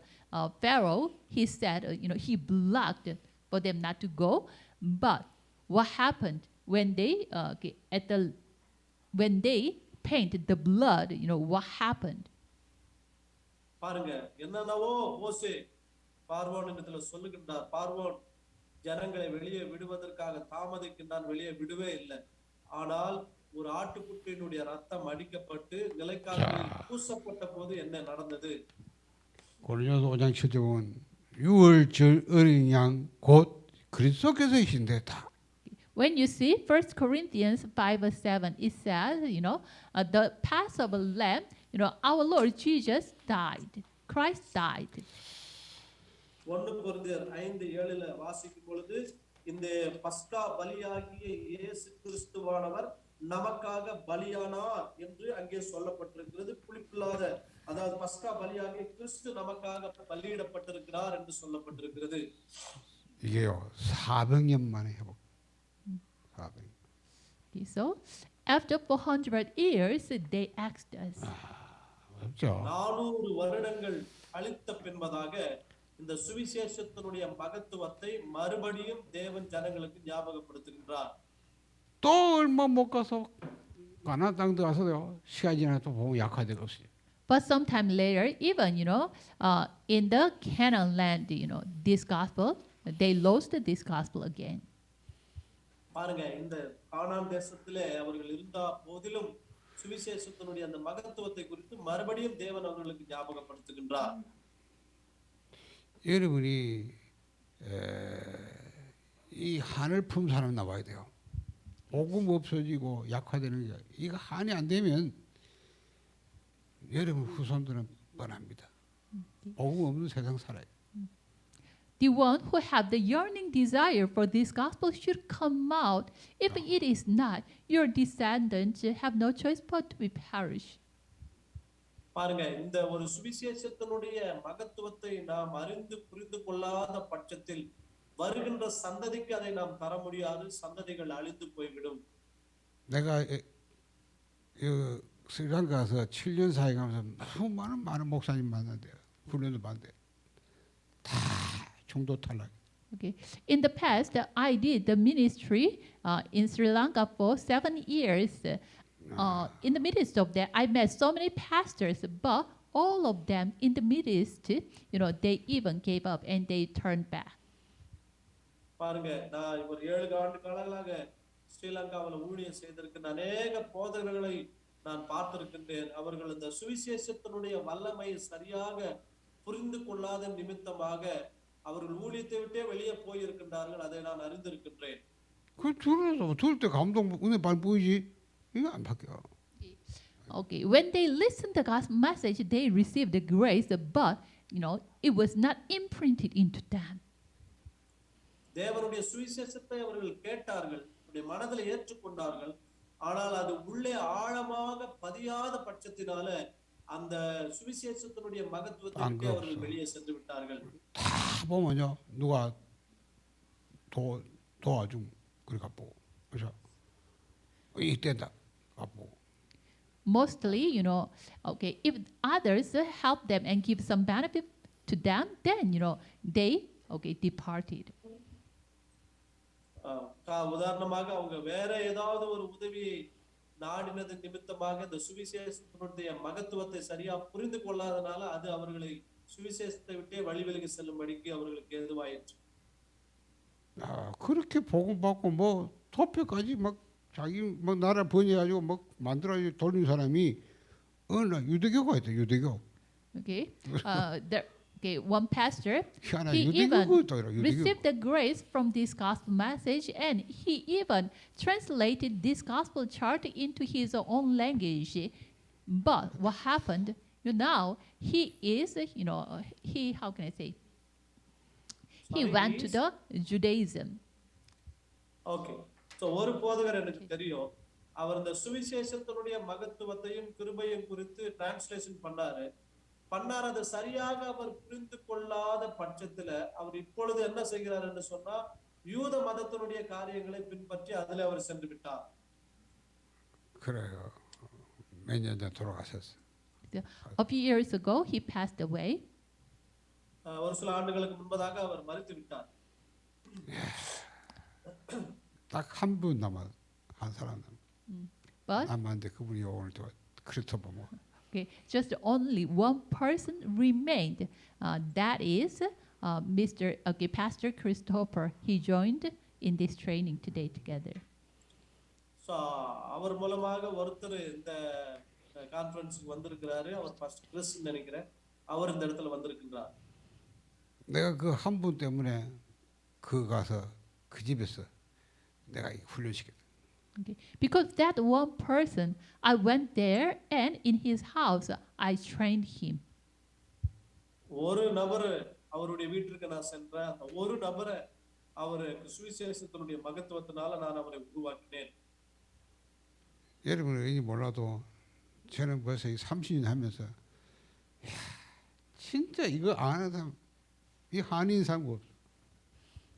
Pharaoh, he said, he blocked for them not to go. But what happened when they when they painted the blood? What happened? பாருங்க என்னென்னவோ மோசே பார்வோனிடத்துல சொல்லுகின்றார். பார்வோன் ஜனங்களை வெளியே விடுவதற்காக தாமதிக்கின்றான், வெளியே விடுவே இல்லை. ஆனால் ஒரு ஆட்டுக்குட்டியினுடைய ரத்தம் அடிக்கப்பட்டு நிலைக்கால்களில் பூசப்பட்ட போது என்ன நடந்தது? 고린도서 5장 7절 보면 6월절 어린 양 곧 그리스도께서 이신데다. When you see 1 Corinthians 5:7, it says, the Passover lamb, our Lord Jesus died. Christ died. 1 கொரிந்தியர் 5:7 வாசிக்கும் பொழுது இந்த பஸ்கா பலியாகிய இயேசு கிறிஸ்துவானவர் நமக்காக பலியானார் என்று அங்கே சொல்லப்பட்டிருக்கிறது. புளிப்பில்லாத அதாவது பஸ்கா பலியாகிய கிறிஸ்து நமக்காக பலியிடப்பட்டிருக்கிறார் என்று சொல்லப்பட்டிருக்கிறது. 이게요 400년 만에 회복. 400년. Okay, so after 400 years, they asked us. 그렇죠. 400 வருடங்கள் அளித்த பின்பதாக இந்த சுவிசேஷத்தினுடைய மகத்துவத்தை மறுபடியும் தேவன் ஜனங்களுக்கு ஞாபகப்படுத்துகின்றார். 또 얼마 못 가서 가나안 땅도 가서요. 시간이 지나서 또 보면 약화되고 없어요. But sometime later, even in the Canaan land, this gospel, they lost this gospel again. பாருங்க, இந்த கானான் தேசத்திலே அவர்கள் இருந்த போதிலும் சுவிசேஷத்தினுடைய அந்த மகத்துவத்தை குறித்து மறுபடியும் தேவன் அவர்களுக்கு ஞாபகப்படுத்துகின்றார். 여러분이 이 한을 품 사람 나와야 돼요. 복음 없어지고 약화되는 게 이거 한이 안 되면 여러분 후손들은 뻔합니다. 복음 없는 세상 살아요. The one who have the yearning desire for this gospel should come out. If it is not, your descendants have no choice but to perish. பாருங்க, இந்த ஒரு சுவிசேஷத்தினுடைய மகத்துவத்தை நாம் அறிந்து புரிந்து கொள்ளாத பட்சத்தில் வருகின்ற சந்ததிக்கு அதை நாம் தர முடியாது. சந்ததிகள் அழிந்து போய்விடும். 내가 스리랑카에서 7년 사역하면서 많은 목사님 만났는데 훈련도 받는데 다 중도 탈락. Okay. In the past, I did the ministry in Sri Lanka for 7 years. In the midst of that, I met so many pastors, but all of them in the midst, they even gave up and they turned back. பாருங்க, நான் ஒரு 7 ஆண்டு காலங்களாக ஸ்ரீலங்காவில் ஊழியம் செய்திருக்கின்ற அநேக போதகர்களை நான் பார்த்திருக்கின்றேன். அவர்கள் இந்த சுவிசேஷத்தினுடைய வல்லமையை சரியாக புரிந்து கொள்ளாத நிமித்தமாக அவர்கள் ஊழியத்தை விட்டே வெளியே போயிருக்கின்றார்கள். அதை நான் அறிந்திருக்கின்றேன். 그 들을 때 감동 은혜 많이 보이지 이거 안 바뀌어. Okay, when they listened to the gospel message, they received the grace, but it was not imprinted into them. தேவனுடைய சுவிசேஷத்தை அவர்கள் கேட்டார்கள், அவருடைய மனதில் ஏற்றுக்கொண்டார்கள். ஆனால் அது உள்ளே ஆழமாக பதியாத பட்சத்தினால அந்த சுவிசேஷத்தினுடைய மகத்துவத்தை விட்டு அவர்கள் வெளியே சென்று விட்டார்கள். 다 보면요 누가 도와준 그래 갖고 그래서 이때다 갖고. Mostly, okay, if others help them and give some benefit to them, then they departed. உதாரணமாக அவங்க வேற ஏதாவது ஒரு உதவியை நாடினது நிமித்தமாக இந்த சுவிசேஷத்தினுடைய மகத்துவத்தை சரியா புரிந்து கொள்ளாதனால அது அவர்களை சுவிசேஷத்தை விட்டே வழிவிலகி செல்லும்படிக்கு அவர்களுக்கு ஏதுவாயிற்று. 그렇게 복음 받고 뭐 토표까지 막 자기 뭐 나라 번역해가지고 막 만들어 돌린 사람이 어느 날 유대교가 있대. 유대교. Okay, one pastor, 희한한 he even 유대교가 있더라. received 유대교. the grace from this gospel message, and he even translated this gospel chart into his own language. But what happened? Now he is, he, how can I say? He went to the Judaism. Okay, so ஒரு போதகர் எனக்கு தெரியும். அவர் இந்த சுவிசேஷத்தினுடைய மகத்துவத்தையும் கிருபையும் குறித்து translation பண்ணாரு. அதை சரியாக அவர் புரிந்து கொள்ளாத பட்சத்துல அவர் இப்பொழுது என்ன செய்கிறார் என்று சொன்னா யூத மதத்தினுடைய காரியங்களை பின்பற்றி அதில் அவர் சென்று விட்டார். 그래요. 몇 년 전 돌아가셨어. A few years ago, he passed away. ஒரு சில ஆண்டுகளுக்கு முன்பதாக அவர் மரித்து விட்டார். 딱 한 분 남아 한 사람 But 남았는데 그분이 오늘 또 크리스토퍼 뭐. okay, just only one person remained. That is Pastor Christopher. He joined in this training today together. So அவர் மூலமாக ஒருத்தர் இந்த கான்ஃபரன்ஸ்க்கு வந்திருக்கிறாரு. அவர் பாஸ்டர் கிறிஸ் நினைக்கிறேன். அவர் இந்த இடத்துல வந்திருக்கிறார். 내가 그 한 분 때문에 그 가서 그 집에서 내가 훈련시켰다. Okay. Because that one person, I went there and in his house I trained him. ஒரு நபர் அவருடைய வீட்டிற்கு நான் சென்றேன். அந்த ஒரு நபரை அவருக்கு சுவிசேஷத்தினுடைய மகத்துவத்தினால நான் அவரை உருவாக்கினேன். 여러분은 왠지 몰라도 저는 벌써 30년 하면서 야, 진짜 이거 안 하는 사람 이 한인 사람 없어.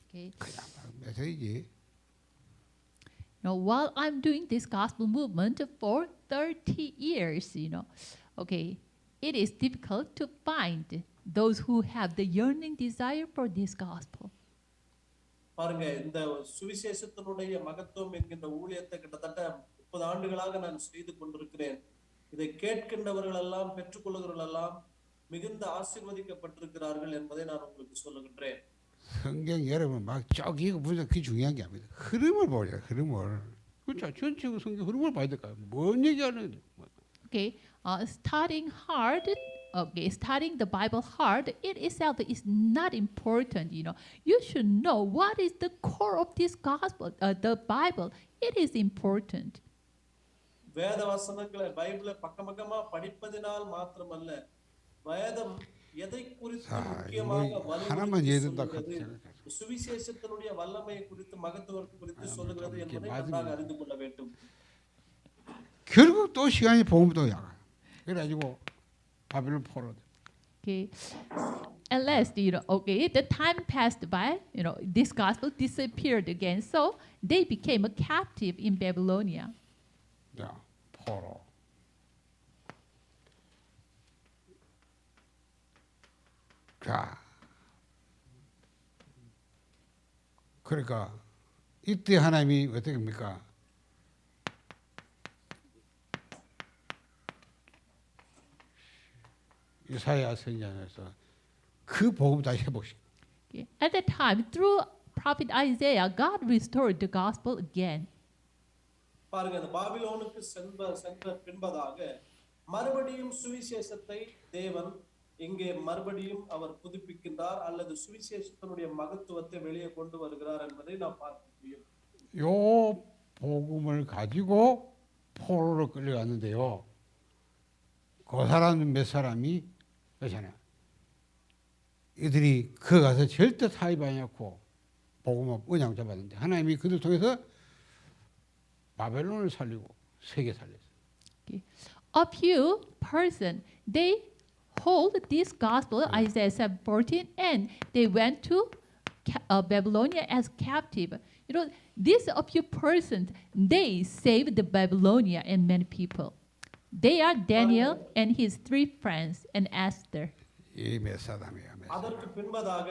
Okay. 그냥 메시지. Now, while I'm doing this gospel movement for 30 years, okay, it is difficult to find those who have the yearning desire for this gospel. பாருங்க, இந்த சுவிசேஷத்தினுடைய மகத்துவம் என்கின்ற ஊழியத்தை கிட்டத்தட்ட 30 ஆண்டுகளாக நான் செய்து கொண்டிருக்கிறேன். இதை கேட்கின்றவர்கள் எல்லாம் பெற்றுக்கொள்கிறவர்கள் எல்லாம் மிகுந்த ஆசீர்வதிக்கப்பட்டிருக்கிறார்கள் என்பதை நான் உங்களுக்கு சொல்லுகின்றேன். 성경 여러분 막 쪼기고 무슨 그게 중요한 게 아닙니다. 흐름을 보자. 흐름을. 그렇죠. 전체적으로 성경 흐름을 봐야 될까요? 뭔 얘기하는? Okay, studying the Bible hard, it itself is not important. You should know what is the core of this gospel, the Bible. It is important. வேத வசனங்களை பைபிளை பக்கமா படிப்பதினால் மாத்திரமல்ல, வேதம் எதை குறித்து முக்கியமாக வலியுறுத்தி சொல்கிறது, சுவிசேஷத்தினுடைய வல்லமையை குறித்து மகத்துவத்தை குறித்து சொல்லுகிறது என்பதை நன்றாக அறிந்து கொள்ள வேண்டும். 결국 또 시간이 복음도 약. 그래가지고 바벨론 포로. Okay, at last, the time passed by. This gospel disappeared again, so they became a captive in Babylonia. 자, 포로. 자, 그러니까 이때 하나님이 어떻게 합니까? 이사야 선지자에서 그 복음 다시 회복시켜. Okay. At that time, through prophet Isaiah, God restored the gospel again. பாருங்க, இந்த பாபிலோனுக்கு சென்ற பின்பதாக மறுபடியும் சுவிசேஷத்தை தேவன் இங்கே மறுபடியும் அவர் புதுப்பிக்கின்றார் அல்லது சுவிசேஷத்தினுடைய மகத்துவத்தை வெளியே கொண்டு வருகிறார் என்பதை நாம் பார்க்க முடியும். 요 복음을 가지고 포로로 끌려갔는데요. 그 사람 몇 사람이 그렇잖아요. 이들이 그 가서 절대 타협하지 않고 복음을 언약 잡았는데 하나님이 그들 통해서 바벨론을 살리고 세계 살렸어요. Okay. A few person, they hold this gospel, Isaiah 7:14, and they went to Babylonia as captive. These a few persons, they saved the Babylonia and many people. They are Daniel and his 3 friends and Esther. 이 메사담이야. அதற்கு பின்பதாக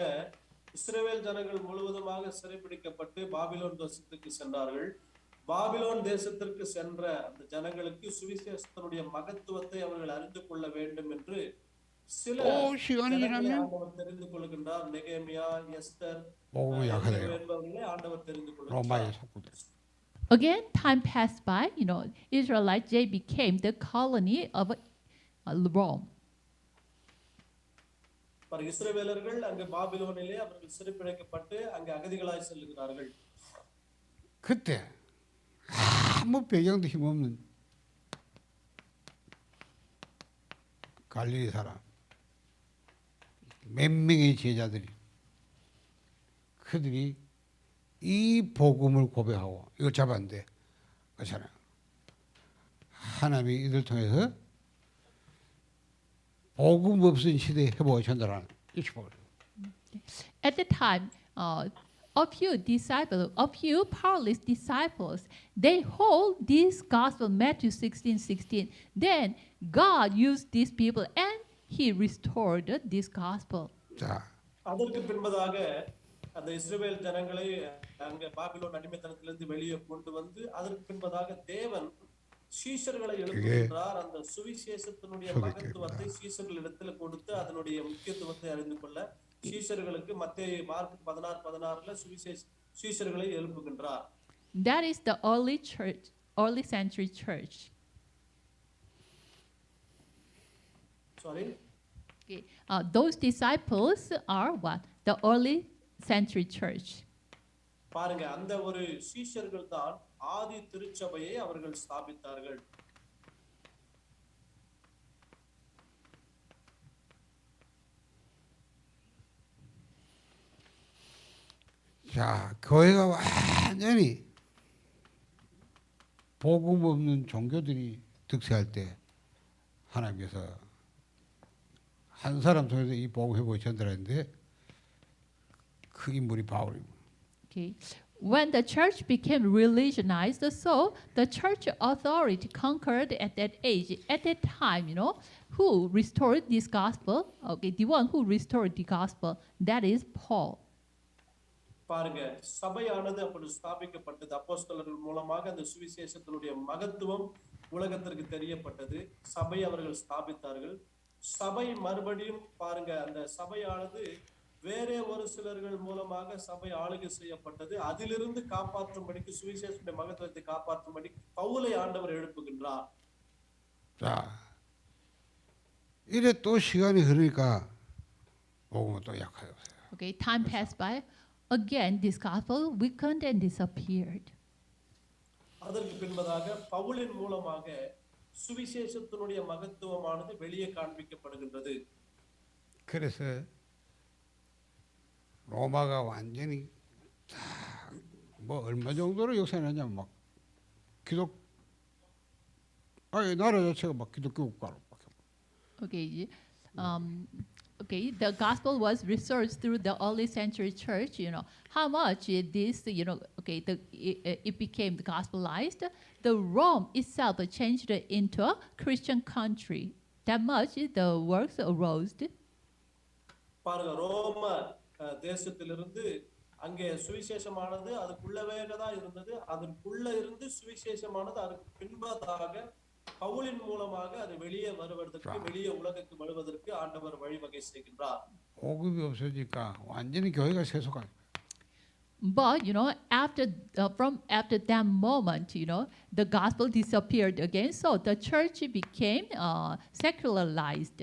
இஸ்ரவேல் ஜனங்கள் முழுவதுமாக சிறைபிடிக்கப்பட்டு Babylon தேசத்துக்கு சென்றார்கள். Babylon தேசத்திற்கு சென்ற அந்த ஜனங்களுக்கு சுவிசேஷத்தினுடைய மகத்துவத்தை அவர்கள் அறிந்து கொள்ள வேண்டும் என்று சில ஜனங்களை ஆண்டவர் தெரிந்து கொள்கின்றார். நெகேமியா, எஸ்தர் என்பவர்களை ஆண்டவர் தெரிந்து கொள்கிறார். Again, time passed by. Israelites, they became the colony of Rome. இஸ்ரவேலர்கள் அங்கே பாபிலோனிலே அவர்கள் சிறைப்பிடிக்கப்பட்டு அங்கே அகதிகளாய் செல்கிறார்கள். 그때 아무 배경도 힘없는 갈릴리 사람 몇 명의 제자들이 그들이 이 복음을 고백하고 이걸 잡았는데 그렇잖아요. 하나님이 이들 통해서 복음 없은 시대에 회복을 전달하는 일시복을. At the time, a few powerless disciples, they hold this gospel, Matthew 16:16. Then God used these people and He restored this gospel. 자, அதற்கு பின்பதாக அந்த இஸ்ரவேல் ஜனங்களை அங்கே பாபிலோன் அடிமைத்தனத்திலிருந்து வெளியே கொண்டு வந்து அதற்கு பின்பதாக தேவன் சீஷர்களை எழுப்புகின்றார். அந்த சுவிசேஷத்தினுடைய மகத்துவத்தை சீஷர்களிடத்தில் கொடுத்து அதனுடைய முக்கியத்துவத்தை அறிந்து கொள்ள சீஷர்களுக்கு மத்தேயு மார்க் 16:16ல சீஷர்களை எழுப்புகின்றார். That is the early century church. Sorry. Okay. Those disciples are what? The early century church. பாருங்க, அந்த ஒரு சீஷர்கள் தான் ஆதி திருச்சபையை அவர்கள் ஸ்தாபித்தார்கள். 자, 교회가 완전히 복음 없는 종교들이 득세할 때 하나님께서 한 사람 통해서 이 복음 회복을 전달했는데 그 인물이 바울입니다. Okay. When the church became religionized, so the church authority conquered at that age. At that time, who restored this gospel? Okay, the one who restored the gospel, that is Paul. பாருங்க, சபையானது அப்படி ஸ்தாபிக்கப்பட்டது. அப்போஸ்தலர்கள் மூலமாக அந்த சுவிசேஷத்தினுடைய மகத்துவம் உலகத்திற்கு தெரியப்பட்டது. சபை அவர்கள் ஸ்தாபித்தார்கள். சபை மறுபடியும் பாருங்க, அந்த சபையானது வேறே ஒரு சிலர்கள் மூலமாக சபை ஆளுகை செய்யப்பட்டது. அதிலிருந்து காப்பாற்றும்படிக்கு, சுவிசேஷனுடைய மகத்துவத்தை காப்பாற்றும்படி பவுலை ஆண்டவர் எழுப்புகின்றார். 자, 이래 또 시간이 흐르니까 복음은 또 약해졌어요. Okay, time passed by. Again, this gospel weakened and disappeared. அதற்கு பின்பதாக பவுலின் மூலமாக சுவிசேஷத்தினுடைய மகத்துவமானது வெளியே காண்பிக்கப்படுகின்றது. 그래서 로마가 완전히 뭐 얼마 정도로 역사냐면 막 나라 자체가 막 기독교 국가로 Okay, the gospel was researched through the early century church. How much this, it became gospelized. The Rome itself changed into a Christian country. That much the works arose. பாருங்க, ரோம தேசத்திலிருந்து அங்கே சுவிசேஷமானது அதுக்குள்ளவே தான் இருந்தது. அதற்குள்ள இருந்து சுவிசேஷமானது அதற்கு பின்பதாக பவுலின் மூலமாக அது வெளியே வருவதற்கு, வெளியே உலகுக்கு வருவதற்கு ஆண்டவர் வழிவகை செய்கின்றார். 복음이 없어지니까 완전히 교회가 세속화. But after that moment, the gospel disappeared again, so the church became secularized.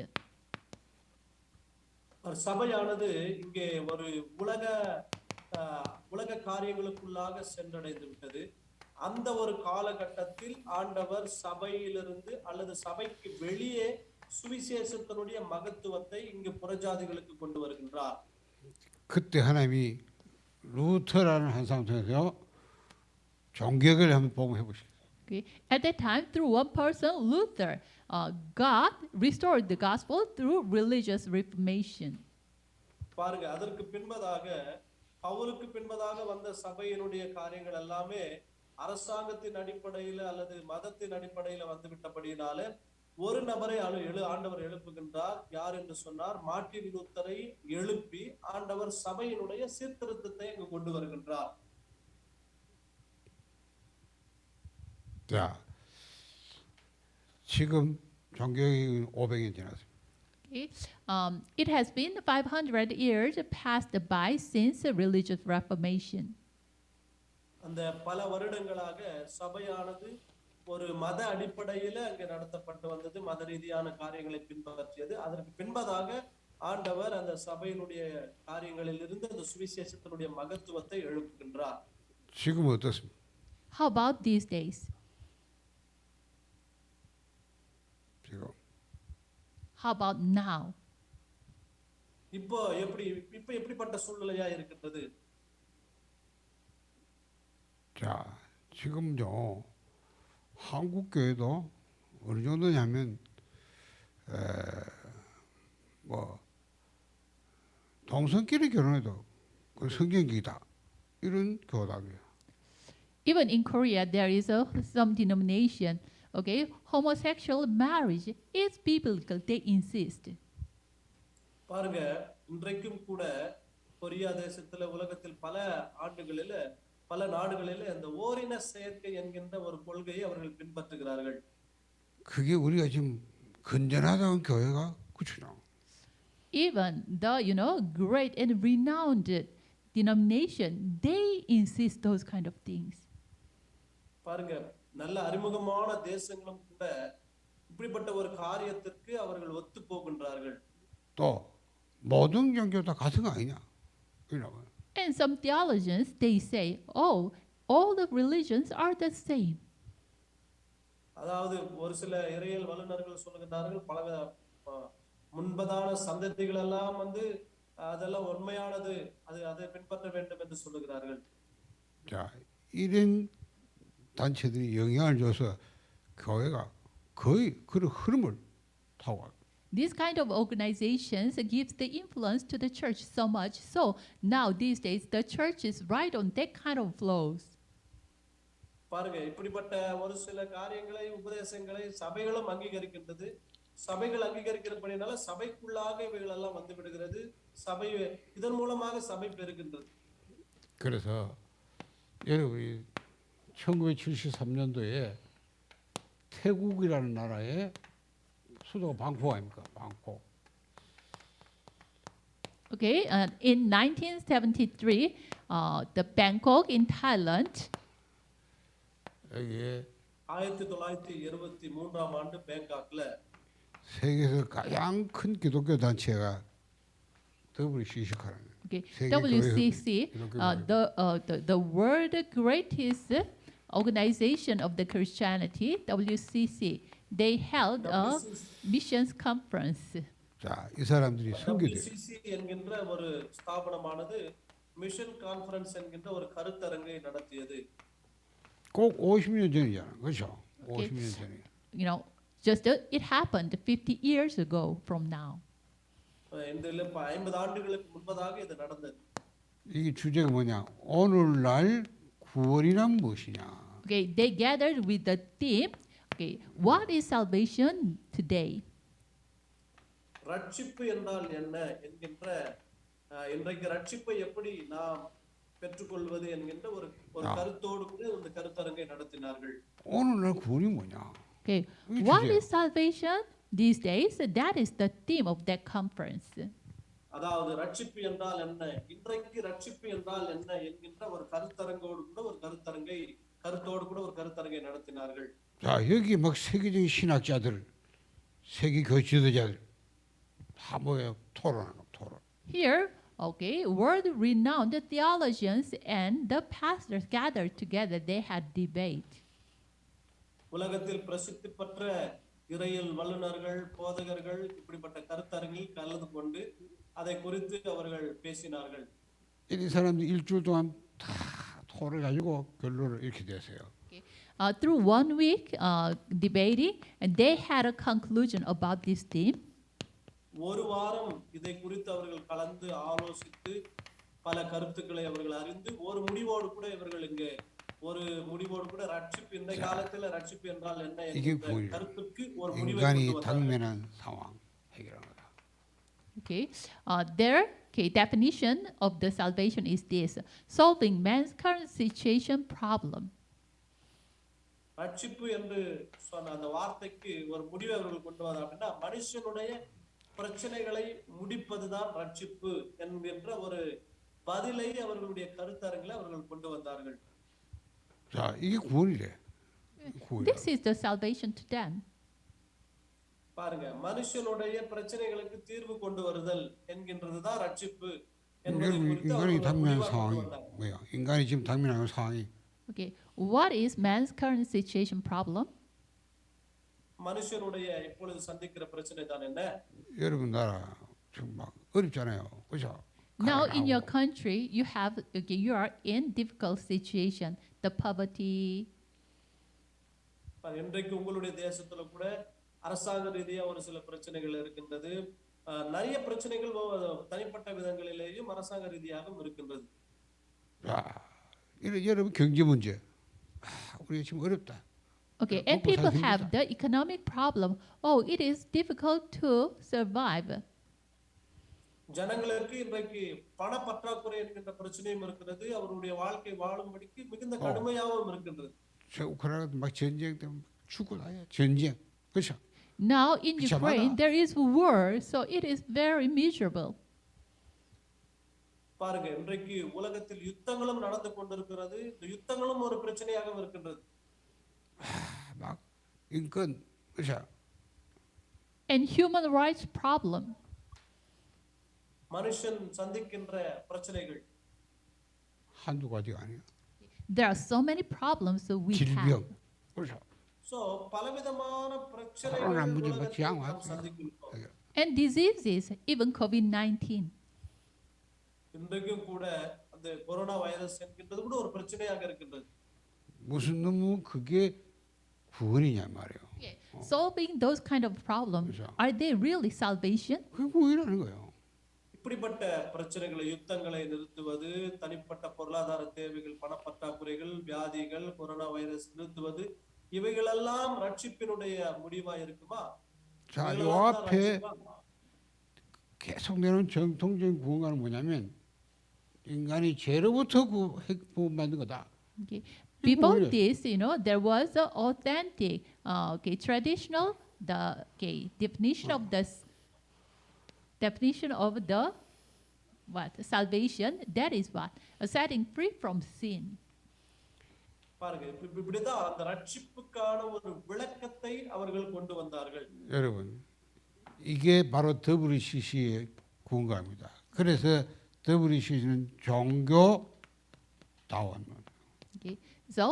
சபையானது இங்கே ஒரு உலக காரியங்களுக்குள்ளாக சென்றடைந்து விட்டது. அந்த ஒரு காலகட்டத்தில் ஆண்டவர் சபையிலிருந்து அல்லது சபைக்கு வெளியே சுவிசேஷத்தினுடைய மகத்துவத்தை இங்கு புறஜாதிகளுக்கு கொண்டு வருகின்றார். 그때 하나님이 루터라는 한 사람 통해서 종교개혁을 한번 복음해 보시겠어요. Okay. At that time, through one person, Luther, God restored the gospel through religious reformation. பாருங்க, அதற்கு பின்பதாக பவுலுக்கு பின்பதாக வந்த சபையினுடைய காரியங்கள் எல்லாமே அரசாங்கத்தின் அடிப்படையில் அல்லது மதத்தின் அடிப்படையில் வந்து விட்டபடியினால ஒரு நபரை ஆண்டவர் எழுப்புகின்றார். யார் என்று சொன்னார்? மார்ட்டின் லூத்தரை எழுப்பி ஆண்டவர் சபையினுடைய சீர்திருத்தத்தை இங்கு கொண்டு வருகின்றார். 자, 지금 종교개혁이 500년 지났습니다. Okay. It has been 500 years passed by since the religious reformation. அந்த பல வருடங்களாக சபையானது ஒரு மத அடிப்படையில அங்கே நடத்தப்பட்டு வந்தது. மத ரீதியான காரியங்களை பின்பற்றியது. அதற்கு பின்பதாக ஆண்டவர் அந்த சபையினுடைய காரியங்களில் இருந்து அந்த சுவிசேஷத்தினுடைய மகத்துவத்தை எழுப்புகின்றார். 지금 어떻습니까? How about these days? 지금 How about now? இப்போ எப்படிப்பட்ட சூழ்நிலையா இருக்கின்றது? 자, 지금요 한국 교회도 어느 정도냐면 뭐 동성끼리 결혼해도 그 성경이다 이런 교단이에요. Even in Korea, there is some denomination. Okay, homosexual marriage is biblical. They insist. பாருங்க, இன்றைக்கும் கூட கொரியா தேசத்துல உலகத்தில் பல ஆண்டுகளில பல நாடுகளில அந்த ஓரின சேர்க்கை என்கின்ற ஒரு கொள்கையை அவர்கள் பின்பற்றுகிறார்கள். 그게 우리가 지금 건전하다는 교회가 그렇죠. Even the great and renowned denomination, they insist those kind of things. பாருங்க, நல்ல அறிமுகமான தேசங்களும் கூட இப்படிப்பட்ட ஒரு காரியத்திற்கு அவர்கள் ஒத்து போகின்றார்கள். 또 모든 종교 다 같은 거 아니냐? 이러고. And some theologians, they say, oh, all the religions are the same. அதாவது ஒரு சில இறையியல் வல்லுநர்கள் சொல்லுகிறார்கள், பல முன்பதான சந்ததிகள் எல்லாம் அதெல்லாம் உண்மையானது, அதை பின்பற்ற வேண்டும் என்று சொல்லுகிறார்கள். 자, 이런 단체들이 영향을 줘서 교회가 거의 그런 흐름을 타고 가요. This kind of organizations gives the influence to the church so much. So now these days the church is right on that kind of flows. பாருங்க இப்படிப்பட்ட ஒரு சில காரியங்களை உபதேசங்களை சபைகளும் அங்கீகரிக்கின்றது. சபைகள் அங்கீகரிக்கிறபடினால சபைக்குள்ளாக இவைகள் எல்லாம் வந்து விடுகிறது. சபை இதன் மூலமாக சபை பெருகின்றது. 그래서 여러분이 1973년도에 태국이라는 나라의 수도가 방콕 아닙니까? 방콕. Okay, in 1973, the Bangkok in Thailand. 여기에 1973ஆம் ஆண்டு பேங்காக்ல 세계에서 가장 큰 기독교 단체가 WCC라는. Okay, 세계 WCC, 교회, the world greatest organization of the Christianity, WCC, they held a missions conference. 자, 이 사람들이 선교대. WCC என்கின்ற ஒரு ஸ்தாபனமானது மிஷன் கான்ஃபரன்ஸ் என்கின்ற ஒரு கருத்தரங்கை நடத்தியது. 꼭 50년 전이잖아, 그렇죠? Okay. 50년 전에. You know, just it happened 50 years ago from now. இந்த 50 ஆண்டுகளுக்கு முன்பதாக இது நடந்தது. 이게 주제가 뭐냐? 오늘날 구원이란 무엇이냐? Okay, they gathered with the theme. Okay, what is salvation today? ரட்சிப்பு என்றால் என்ன என்கின்ற இன்றைக்கு ரட்சிப்பை எப்படி நாம் பெற்றுக்கொள்வது என்கின்ற ஒரு கருத்தோடு கூட இந்த கருத்தரங்கை நடத்தினார்கள். 오늘날 구원이 뭐냐? Okay, what is salvation these days? That is the theme of that conference. அதாவது ரட்சிப்பு என்றால் என்ன, இன்றைக்கு ரட்சிப்பு என்றால் என்ன என்கின்ற ஒரு கருத்தரங்கோடு கூட ஒரு கருத்தரங்கை நடத்தினார்கள். 자, 여기 막 세계적인 신학자들, 세계 교회 지도자들 다 모여 토론. Here, okay, world-renowned theologians and the pastors gathered together. They had debate. உலகத்தில் பிரசித்தி பெற்ற இறையியல் வல்லுநர்கள், போதகர்கள் இப்படிப்பட்ட கருத்தரங்கில் கலந்து கொண்டு அதை குறித்து அவர்கள் பேசினார்கள். 이 사람들 일주일 동안 다 토를 가지고 결론을 이렇게 내세요. Through 1 week debating, and they had a conclusion about this theme. ஒரு வாரம் இதை குறித்து அவர்கள் கலந்து ஆலோசித்து பல கருத்துக்களை அவர்கள் அறிந்து ஒரு முடிவோடு கூட இவர்கள் இங்கே ரட்சிப்பு இந்த காலத்துல ரட்சிப்பு என்றால் என்ன என்கிற கருத்துக்கு ஒரு முடிவை கொண்டு வந்தார்கள். Okay, their definition of the salvation is this: solving man's current situation problem. ரட்சிப்பு என்று சொன்ன அந்த வார்த்தைக்கு ஒரு முடிவை அவர்கள் கொண்டு வந்தார். அப்படின்னா மனுஷனுடைய பிரச்சனைகளை முடிப்பதுதான் ரட்சிப்பு என்கின்ற ஒரு பதிலை அவர்களுடைய கருத்தரங்கில் அவர்கள் கொண்டு வந்தார்கள். 자, 이게 구원이래. This is the salvation to them. பாருங்க, மனுஷனுடைய பிரச்சனைகளுக்கு தீர்வு கொண்டு வருதல் என்கின்றதுதான் ரட்சிப்பு என்பதை குறித்து 인간이 당면한 அவர்கள் 상황이 கொண்டு வந்தார்கள். 뭐야? 인간이 지금 당면한 상황이 Okay, what is man's current situation problem? மனுஷனுடைய இப்பொழுது சந்திக்கிற பிரச்சனை தான் என்ன? 여러분 나라 지금 막 어렵잖아요, 그렇죠? Now in your country, you are in difficult situation, the poverty. இன்றைக்கு உங்களுடைய தேசத்துல கூட அரசாங்க ரீதியா ஒரு சில பிரச்சனைகள் இருக்கின்றது. நிறைய பிரச்சனைகள் தனிப்பட்ட விதங்களிலேயும் அரசாங்க ரீதியாகவும் இருக்கின்றது. 여러분 경제 문제, 우리 지금 어렵다. Okay, and people have the economic problem. Oh, it is difficult to survive. ஜனங்களுக்கு இன்றைக்கு பண பற்றாக்குறை என்கின்ற பிரச்சனையும் இருக்கிறது. அவருடைய வாழ்க்கை வாழும்படிக்கு மிகுந்த கடுமையாகவும் இருக்கின்றது. 우크라이나 막 전쟁 때문에 죽고 나요. 전쟁, 그렇죠? Now in Ukraine there is war, so it is very miserable. பாருங்க, இன்றைக்கு உலகத்தில் யுத்தங்களும் நடந்து கொண்டிருக்கிறது. இந்த யுத்தங்களும் ஒரு பிரச்சனையாக இருக்கின்றது. 막 인권, 그렇죠? And human rights problem. மனுஷன் சந்திக்கின்ற பிரச்சனைகள் 한두 가지가 아니에요. There are so many problems that we have. 그렇죠? So பலவிதமான பிரச்சனைகள் உலகத்தில் நாம் சந்திக்கின்றோம். And diseases, even COVID-19. இன்றைக்கும் கூட அந்த கொரோனா வைரஸ் என்கின்றது கூட ஒரு பிரச்சனையாக இருக்கின்றது. 무슨 놈은 그게 구원이냐 말이에요. Yeah. Solving those kind of problems, 그렇죠. are they really salvation? 그게 구원이라는 거예요. இப்படிப்பட்ட பிரச்சனைகளை, யுத்தங்களை நிறுத்துவது, தனிப்பட்ட பொருளாதார தேவைகள், பணப்பற்றாக்குறைகள், வியாதிகள், கொரோனா வைரஸ் நிறுத்துவது, இவைகளெல்லாம் ரட்சிப்பினுடைய முடிவா இருக்குமா? 자, 요 இவைகளெல்லாம் தான் 앞에 ரட்சிப்பா? 계속되는 정통적인 구원과는 뭐냐면 인간이 죄로부터 구원받는 거다. Okay. Before 뭐예요? this, there was an authentic, traditional, the definition of the what salvation. That is what setting free from sin. பாருங்க, இப்படிதான் அந்த ரட்சிப்புக்கான ஒரு விளக்கத்தை அவர்கள் கொண்டு வந்தார்கள். 여러분, 이게 바로 WCC의 구원과입니다. 그래서 WCC는 종교다원. Okay. So,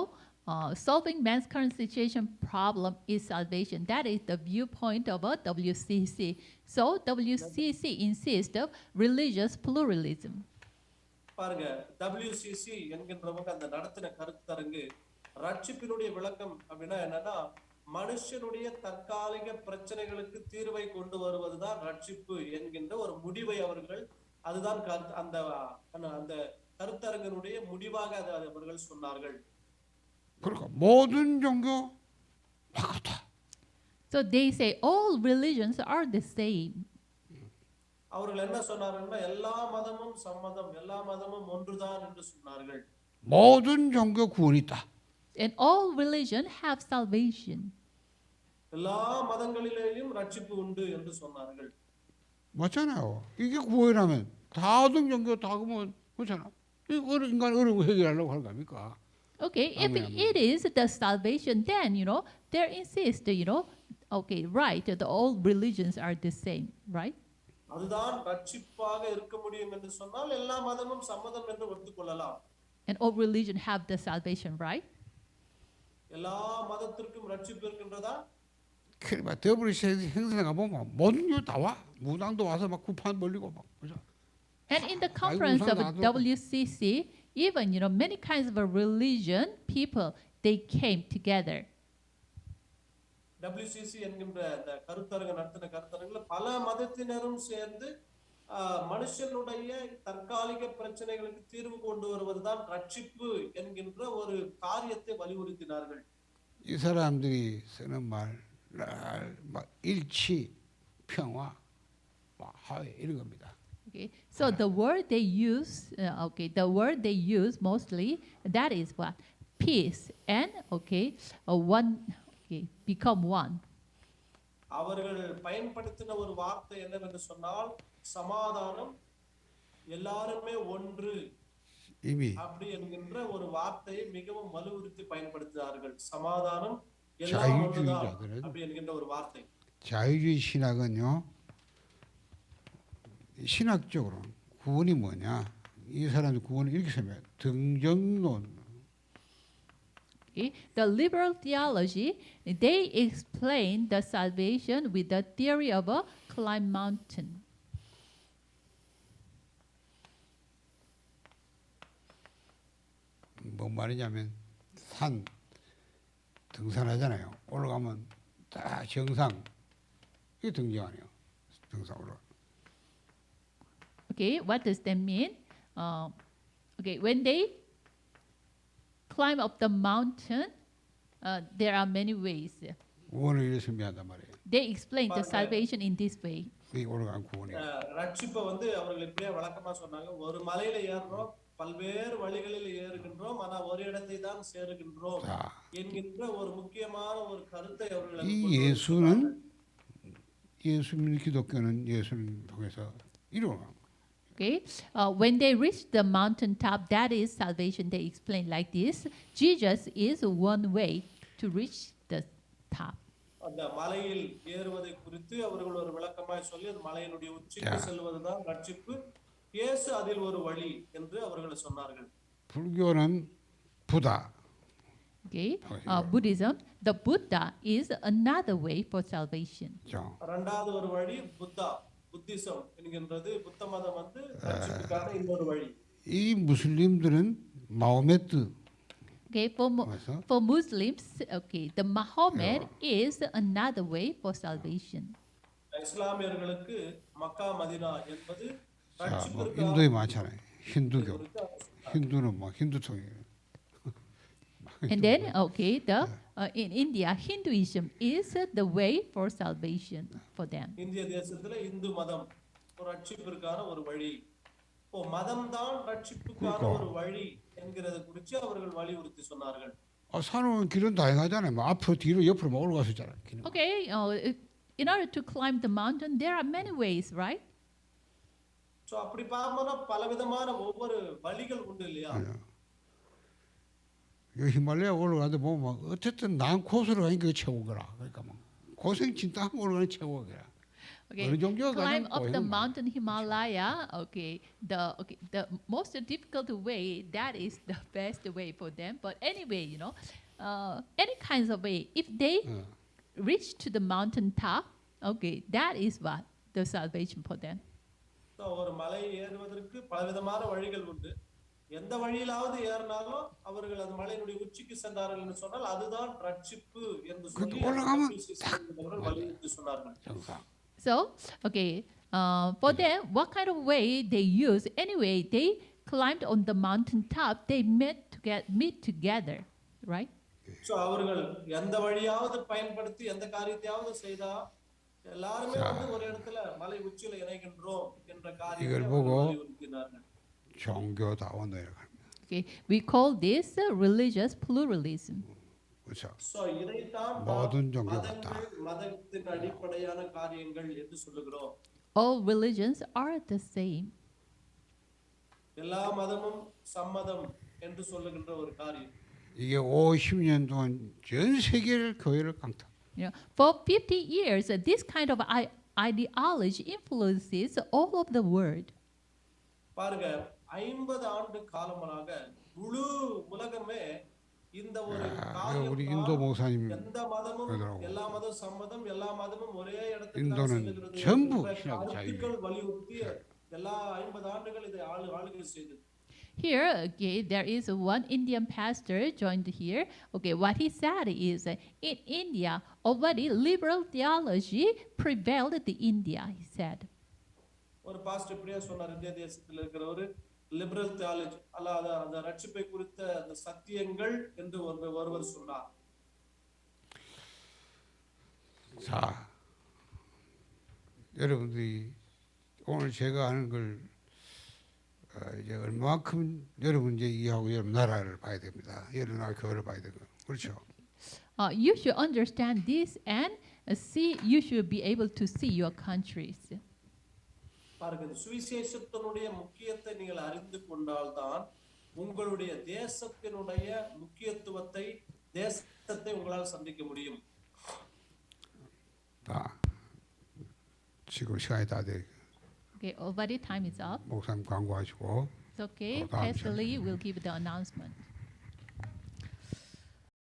solving man's current situation problem is salvation. That is the viewpoint of a WCC. So, WCC insists of religious pluralism. பாருங்க, WCC என்கின்றவங்க அந்த நடத்தின கருத்தரங்கு ரட்சிப்பினுடைய விளக்கம் அப்படின்னா என்னன்னா, மனுஷனுடைய தற்காலிக பிரச்சனைகளுக்கு தீர்வை கொண்டு வருவதுதான் ரட்சிப்பு என்கின்ற ஒரு முடிவை அவர்கள், அதுதான் அந்த அந்த கருத்தரங்கினுடைய முடிவாக அதை அவர்கள் சொன்னார்கள். 그러니까 모든 종교 똑같다. So they say all religions are the same. அவர்கள் என்ன சொன்னார்கள்? எல்லா மதமும் சம்மதம், எல்லா மதமும் ஒன்றுதான் என்று சொன்னார்கள். 모든 종교 구원이 있다. And all religion have salvation. எல்லா மதங்களிலேயும் ரட்சிப்பு உண்டு என்று சொன்னார்கள். 맞잖아요. 이게 구원이라면 다른 종교 다 그러면 그렇잖아. 인간 어려운 거 해결하려고 하는 거 아닙니까? Okay, if it is the salvation, then they insist, okay, right, the all religions are the same, right? அதுதான் ரட்சிப்பாக இருக்க முடியும் என்று சொன்னால் எல்லா மதமும் சம்மதம் என்று ஒத்துக்கொள்ளலாம். And all religion have the salvation, right? எல்லா மதத்திற்கும் ரட்சிப்பு இருக்கின்றதா? 그래 봐. WCC 행사가 보면 모든 교 다 와. 무당도 와서 막 구판 벌리고 막 그죠? And in the conference of WCC, even many kinds of religion people, they came together. WCC என்கின்ற அந்த கருத்தரங்கு நடத்தின கருத்தரங்குல பல மதத்தினரும் சேர்ந்து மனுஷனுடைய தற்காலிக பிரச்சனைகளுக்கு தீர்வு கொண்டு வருவதுதான் ரட்சிப்பு என்கின்ற ஒரு காரியத்தை வலியுறுத்தினார்கள். 이 사람들이 쓰는 말 일치, 평화, 화해 이런 겁니다. Okay, so the word they use, mostly that is what peace and one, become one. அவர்கள் பயன்படுத்தின ஒரு வார்த்தை என்னவென்று சொன்னால் சமாதானம், எல்லாருமே ஒன்று அப்படி என்கின்ற ஒரு வார்த்தையை மிகவும் வலியுறுத்தி பயன்படுத்தினார்கள். சமாதானம், எல்லாம் ஒன்றுதான் அப்படி என்கின்ற ஒரு வார்த்தை. 자유주의 신학은요, 신학적으로 구원이 뭐냐? 이 사람들 구원을 이렇게 설명해요. 등정론. The liberal theology, they explain the salvation with the theory of a climb mountain. 뭔 말이냐면 산 등산하잖아요. 올라가면 딱 정상 이게 등정 아니에요. 등산 올라. Okay, what does that mean? When they climb up the mountain, there are many ways. 구원을 이렇게 설명한단 말이에요. They explain the salvation in this way. 이 올라간 구원이에요. ரட்சிப்பை அவர்கள் இப்படியே வழக்கமா சொன்னாங்க. ஒரு மலையில ஏறுறோம், பல்வேறு வழிகளில் ஏறுகின்றோம், ஆனா ஒரு இடத்தை தான் சேருகின்றோம் என்கின்ற ஒரு முக்கியமான ஒரு கருத்தை அவர்கள். 이 예수님 기독교는 예수님 통해서 이루어가는. Okay, when they reach the mountaintop, that is salvation. They explain like this: Jesus is one way to reach the top. அந்த மலையில் ஏறுவதை குறித்து அவர்கள் ஒரு விளக்கமாய் சொல்லி அந்த மலையினுடைய உச்சிக்கு செல்வதுதான் ரட்சிப்பு, இயேசு அதில் ஒரு வழி என்று அவர்கள் சொன்னார்கள். 불교는 부다. Okay, Buddhism, the Buddha is another way for salvation. இரண்டாவது ஒரு வழி புத்திசம் என்கின்றது. புத்த மதம் ரட்சிப்புக்கான இன்னொரு வழி. 이 무슬림들은 마호메트. Okay, 그래서 for Muslims, okay, the Muhammad is another way for salvation. இஸ்லாமியர்களுக்கு மக்கா மதினா என்பது 자, 뭐 ரட்சிப்பிற்கான 인도에 많잖아요. 힌두교. குறித்து அவர் சொன்னார். 힌두는 뭐 힌두통이에요. And then, okay, in India, Hinduism is the way for salvation for them. இந்திய தேசத்துல இந்து மதம் ஒரு ரட்சிப்பிற்கான ஒரு வழி. இப்போ மதம் தான் ரட்சிப்புக்கான ஒரு வழி என்கிறத குறித்து அவர்கள் வலியுறுத்தி சொன்னார்கள். 산은 길은 다양하잖아요. 뭐 앞으로 뒤로 옆으로 막 올라갈 수 있잖아요. 길은. Okay, in order to climb the mountain, there are many ways, right? So அப்படி பார்ப்போம்னா பலவிதமான ஒவ்வொரு வழிகள் உண்டு இல்லையா? 이 히말라야 올라가는데 보면 어쨌든 난 코스로 가는 게 최고거라. 그러니까 뭐 고생 진짜 하면 올라가는 최고거라. Okay, 어느 정도가 climb 가장 up the 고행은 mountain Himalaya. Okay, the most difficult way, that is the best way for them. But anyway, any kinds of way, if they reach to the mountain top, okay, that is what the salvation for them. ஒரு மலை ஏறுவதற்கு பலவிதமான வழிகள் உண்டு. எந்த வழியிலாவது ஏறினாலும் அவர்கள் அந்த மலையினுடைய உச்சிக்கு சென்றார்கள் என்று சொன்னால் அதுதான் ரட்சிப்பு என்று சொல்லி வலியுறுத்தி சொன்னார்கள். So, okay, for them, what kind of way they use? Anyway, they climbed on the mountain top. They meet together, right? So அவர்கள் எந்த வழியாவது பயன்படுத்தி எந்த காரியத்தையாவது செய்தா எல்லாருமே வந்து ஒரு இடத்துல மலை உச்சியில இணைகின்றோம் என்ற காரியத்தை வலியுறுத்தினார்கள். 종교다원을. Okay, we call this religious pluralism. 그렇죠. So இதைத்தான் 모든 종교 같다. மதத்தின் அடிப்படையான காரியங்கள் என்று சொல்லுகிறோம். All religions are the same. எல்லா மதமும் சம்மதம் என்று சொல்லுகின்ற ஒரு காரியம். 이게 50년 동안 전 세계를 교회를 강타. For 50 years, this kind of ideology influences all of the world. பாருங்க 50 ஆண்டு காலமாக முழு உலகமே இந்த ஒரு 우리 인도 목사님 எந்த மதமும் எல்லா மதம் சம்மதம் எல்லா மதமும் ஒரே இடத்துல 인도는 செல்கிறது 전부 신학 자유. வலியுறுத்தி எல்லா 50 ஆண்டுகள் இதை ஆளுகை செய்தது. Here, okay, there is one Indian pastor joined here. Okay, what he said is, in India, already liberal theology prevailed in India, he said. ஒரு பாஸ்டர் இப்படியே சொன்னார், இந்திய தேசத்தில் இருக்கிற ஒரு லிபரல் தியாலஜி அல்லாத அந்த ரட்சிப்பை குறித்த அந்த சத்தியங்கள் என்று ஒருவர் சொன்னார். 자, 여러분들이 오늘 제가 하는 걸 이제 얼마만큼 여러분 이제 이해하고 여러분 나라를 봐야 됩니다. 여러분 나라 교회를 봐야 되고 그렇죠. You should understand this and see. You should be able to see your countries. பாருங்க, சுவிசேஷத்தினுடைய முக்கியத்தை நீங்கள் அறிந்து கொண்டால்தான் உங்களுடைய தேசத்தினுடைய முக்கியத்துவத்தை தேசத்தை உங்களால் சந்திக்க முடியும். 지금 시간이 다 돼. Okay, already time is up. 목사님 광고하시고. It's okay. Pastor Lee will give the announcement.